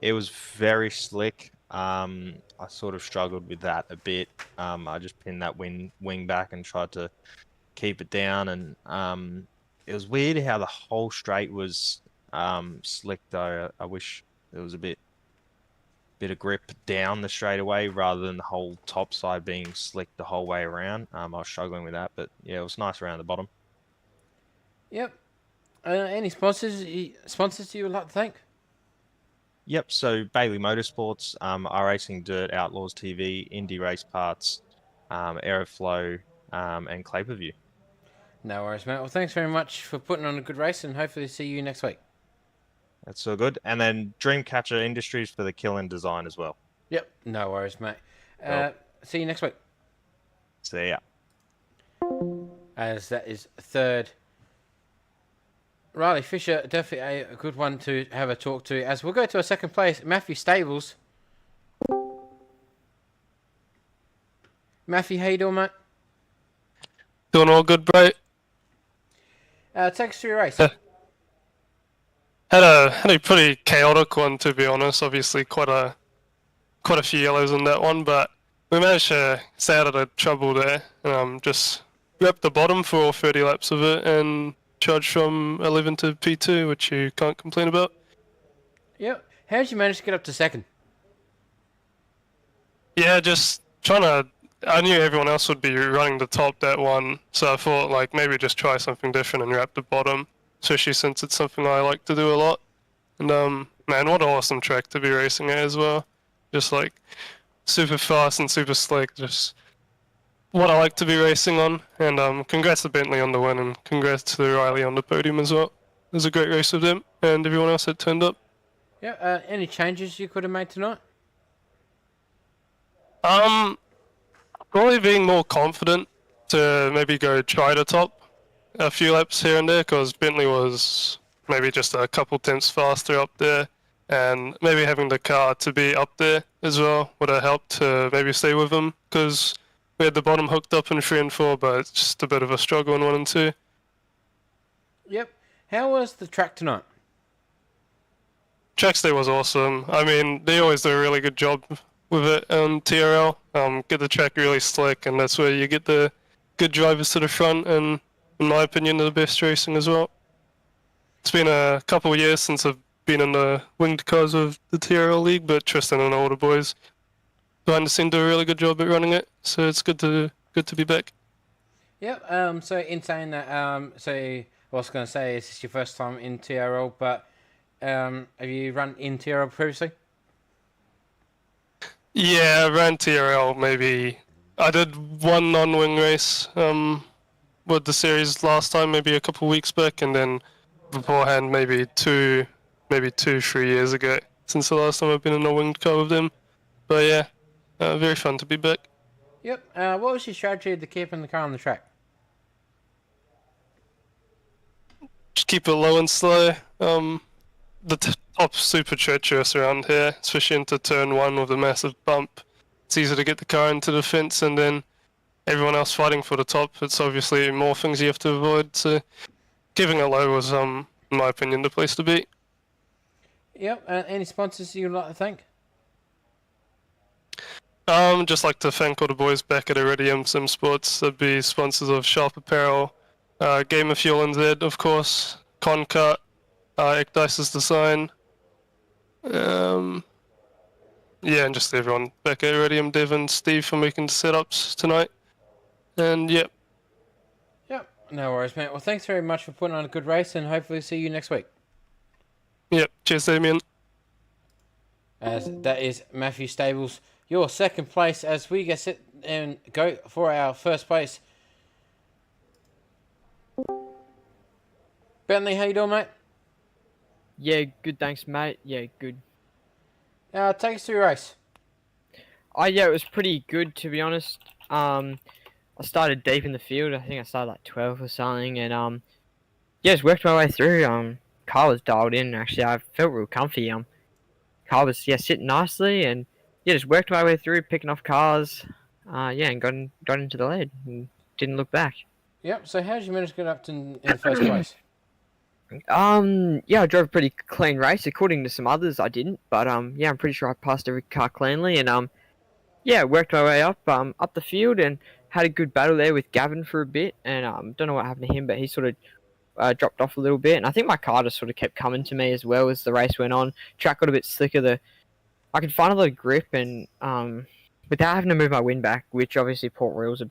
It was very slick. I sort of struggled with that a bit. I just pinned that wing back and tried to keep it down, and it was weird how the whole straight was slick though. I wish there was a bit of grip down the straightaway rather than the whole top side being slick the whole way around. I was struggling with that, but yeah, it was nice around the bottom. Yep. Any sponsors you would like to thank? Yep, so Bailey Motorsports, iRacing, Dirt, Outlaws TV, Indie Race Parts, Aeroflow, and Claperview. No worries, mate. Well, thanks very much for putting on a good race, and hopefully see you next week. That's so good. And then Dreamcatcher Industries for the kill and design as well. Yep. No worries, mate. Well, See you next week. see ya. As that is third. Riley Fisher, definitely a good one to have a talk to. As we'll go to our second place, Matthew Stables. Matthew, how you doing, mate? Doing all good, bro. Take us through your race. Had a pretty chaotic one, to be honest. Obviously, quite a few yellows in that one, but we managed to stay out of the trouble there. Just wrapped the bottom for all 30 laps of it and charged from 11 to P2, which you can't complain about. Yep. How did you manage to get up to second? Yeah, just trying to. I knew everyone else would be running the top that one, so I thought like maybe just try something different and wrap the bottom, especially since it's something I like to do a lot. And man, what an awesome track to be racing at as well. Just like super fast and super slick, just what I like to be racing on. And congrats to Bentley on the win, and congrats to Riley on the podium as well. It was a great race of them and everyone else that turned up. Yeah. Any changes you could have made tonight? Probably being more confident to maybe go try to top a few laps here and there, because Bentley was maybe just a couple tenths faster up there, and maybe having the car to be up there as well would have helped to maybe stay with them, because we had the bottom hooked up in 3 and 4, but it's just a bit of a struggle in 1 and 2. Yep. How was the track tonight? track stay was awesome. I mean, they always do a really good job with it on TRL. Get the track really slick, and that's where you get the good drivers to the front, and in my opinion, the best racing as well. It's been a couple of years since I've been in the winged cars of the TRL league, but Tristan and all the boys behind the scene do a really good job at running it, so it's good to be back. Yep. So in saying that, so I was going to say, is this your first time in TRL? But have you run in TRL previously? Yeah, I ran TRL maybe. I did one non-wing race with the series last time, maybe a couple of weeks back, and then beforehand maybe 3 years ago since the last time I've been in a winged car with them. But yeah, very fun to be back. Yep. What was your strategy to keeping the car on the track? Just keep it low and slow. The top's super treacherous around here, especially into turn 1 with a massive bump. It's easy to get the car into the fence, and then everyone else fighting for the top. It's obviously more things you have to avoid, so keeping it low was, in my opinion, the place to be. Yep. Any sponsors you'd like to thank? Just like to thank all the boys back at Iridium Sim Sports. That'd be sponsors of Sharp Apparel, Game of Fuel and Z, of course, Concut, Ekdice's Design. Yeah, and just everyone back at Iridium, Dev and Steve for making the setups tonight. And yeah. Yep. No worries, mate. Well, thanks very much for putting on a good race, and hopefully see you next week. Yep. Cheers, Damien. As that is Matthew Stables, your second place, as we get set and go for our first place. Bentley, how you doing, mate? Yeah, good, thanks, mate. Yeah, good. Take us through your race. Yeah, it was pretty good, to be honest. I started deep in the field. I think I started like 12 or something, and yeah, just worked my way through. Car was dialed in. Actually, I felt real comfy. Car was sitting nicely, and yeah, just worked my way through, picking off cars. Yeah, and got into the lead and didn't look back. Yep. So how did you manage to get up to in first place? Yeah, I drove a pretty clean race. According to some others, I didn't, but yeah, I'm pretty sure I passed every car cleanly, and yeah, worked my way up the field and had a good battle there with Gavin for a bit, and don't know what happened to him, but he sort of dropped off a little bit, and I think my car just sort of kept coming to me as well as the race went on. Track got a bit slicker. I could find a lot of grip, and without having to move my wind back, which obviously Port Royal's a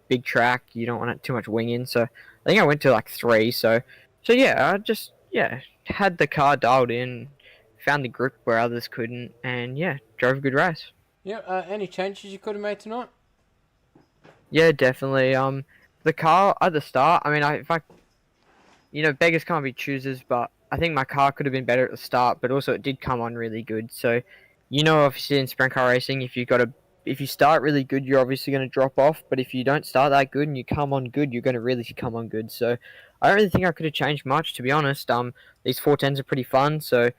big track. You don't want too much wing in, so I think I went to like 3. So yeah, I just had the car dialed in, found the grip where others couldn't, and yeah, drove a good race. Yeah. Any changes you could have made tonight? Yeah, definitely. The car at the start. I mean, beggars can't be choosers, but I think my car could have been better at the start, but also it did come on really good. So, obviously in sprint car racing, if you start really good, you're obviously going to drop off. But if you don't start that good and you come on good, you're going to really come on good. So, I don't really think I could have changed much, to be honest. These 410s are pretty fun. So,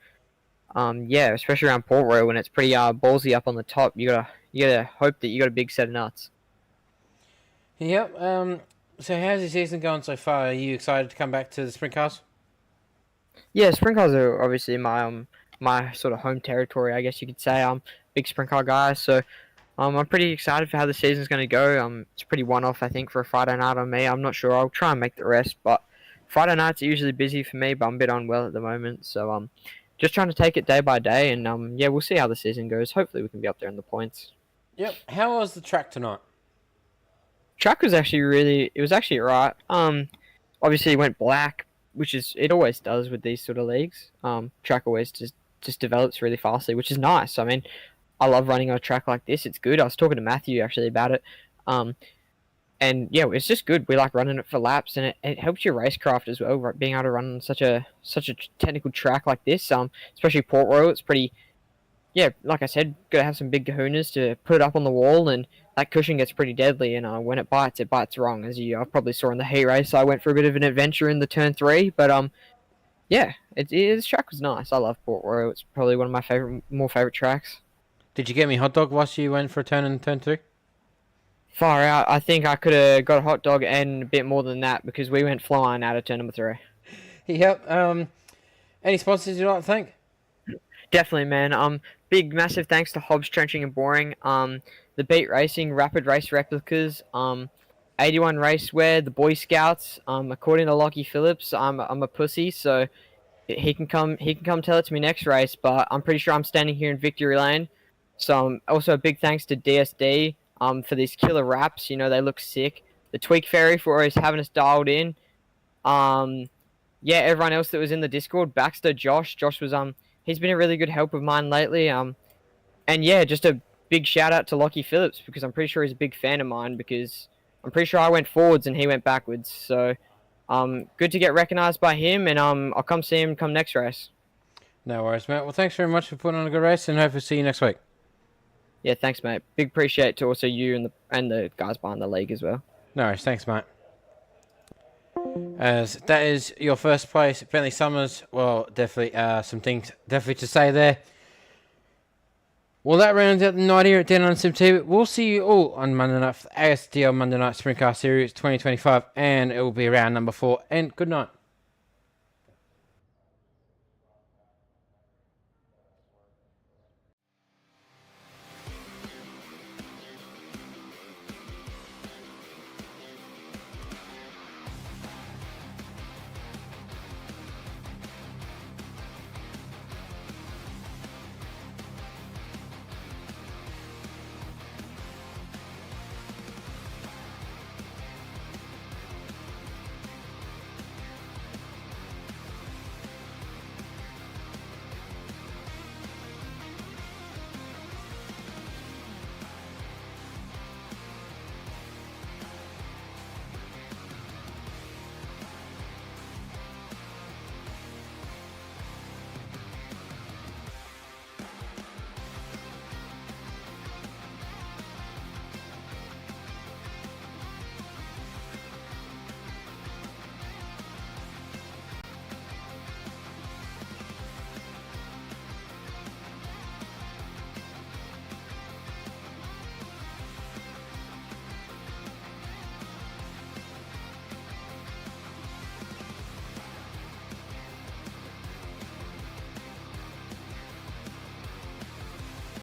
yeah, especially around Port Royal when it's pretty ballsy up on the top. You gotta hope that you got a big set of nuts. Yep. So how's the season going so far? Are you excited to come back to the sprint cars? Yeah, sprint cars are obviously my sort of home territory, I guess you could say. I'm a big sprint car guy, so I'm pretty excited for how the season's going to go. It's pretty one-off, I think, for a Friday night on me. I'm not sure. I'll try and make the rest, but Friday nights are usually busy for me, but I'm a bit unwell at the moment, so just trying to take it day by day, and yeah, we'll see how the season goes. Hopefully we can be up there in the points. Yep. How was the track tonight? Track was actually it was actually alright. Obviously it went black, which it always does with these sort of leagues. Track always just develops really fastly, which is nice. I mean, I love running on a track like this. It's good. I was talking to Matthew actually about it. And yeah, it's just good. We like running it for laps, and it helps your racecraft as well, right? Being able to run on such a technical track like this. Especially Port Royal, it's pretty. Yeah, like I said, gotta have some big kahunas to put it up on the wall, and that cushion gets pretty deadly. And when it bites wrong, as you probably saw in the heat race. I went for a bit of an adventure in the turn 3, but yeah, this track was nice. I love Port Royal. It's probably one of my more favorite tracks. Did you get me hot dog whilst you went for a turn in turn 2? Far out. I think I could have got a hot dog and a bit more than that because we went flying out of turn number 3. Yep. Any sponsors you'd like to thank? Definitely, man. Big massive thanks to Hobbs Trenching and Boring. The Beat Racing, Rapid Race Replicas. 81 Racewear, the Boy Scouts. According to Lachlan Phillips, I'm a pussy, so he can come tell it to me next race. But I'm pretty sure I'm standing here in victory lane. So also a big thanks to DSD for these killer wraps. You know, they look sick. The Tweak Fairy for always having us dialed in. Yeah, everyone else that was in the Discord, Baxter, Josh was he's been a really good help of mine lately. And yeah, just a big shout out to Lachlan Phillips, because I'm pretty sure he's a big fan of mine, because I'm pretty sure I went forwards and he went backwards. So good to get recognized by him, and I'll come see him come next race. No worries, mate. Well, thanks very much for putting on a good race, and hopefully see you next week. Yeah, thanks, mate. Big appreciate to also you and the guys behind the league as well. No worries, thanks, mate. As that is your first place, Bentley Summers. Well, definitely some things definitely to say there. Well, that rounds out the night here at Downunder SimTV. We'll see you all on Monday night for the ASDL Monday Night Sprintcar Series 2025, and it will be round number 4. And good night.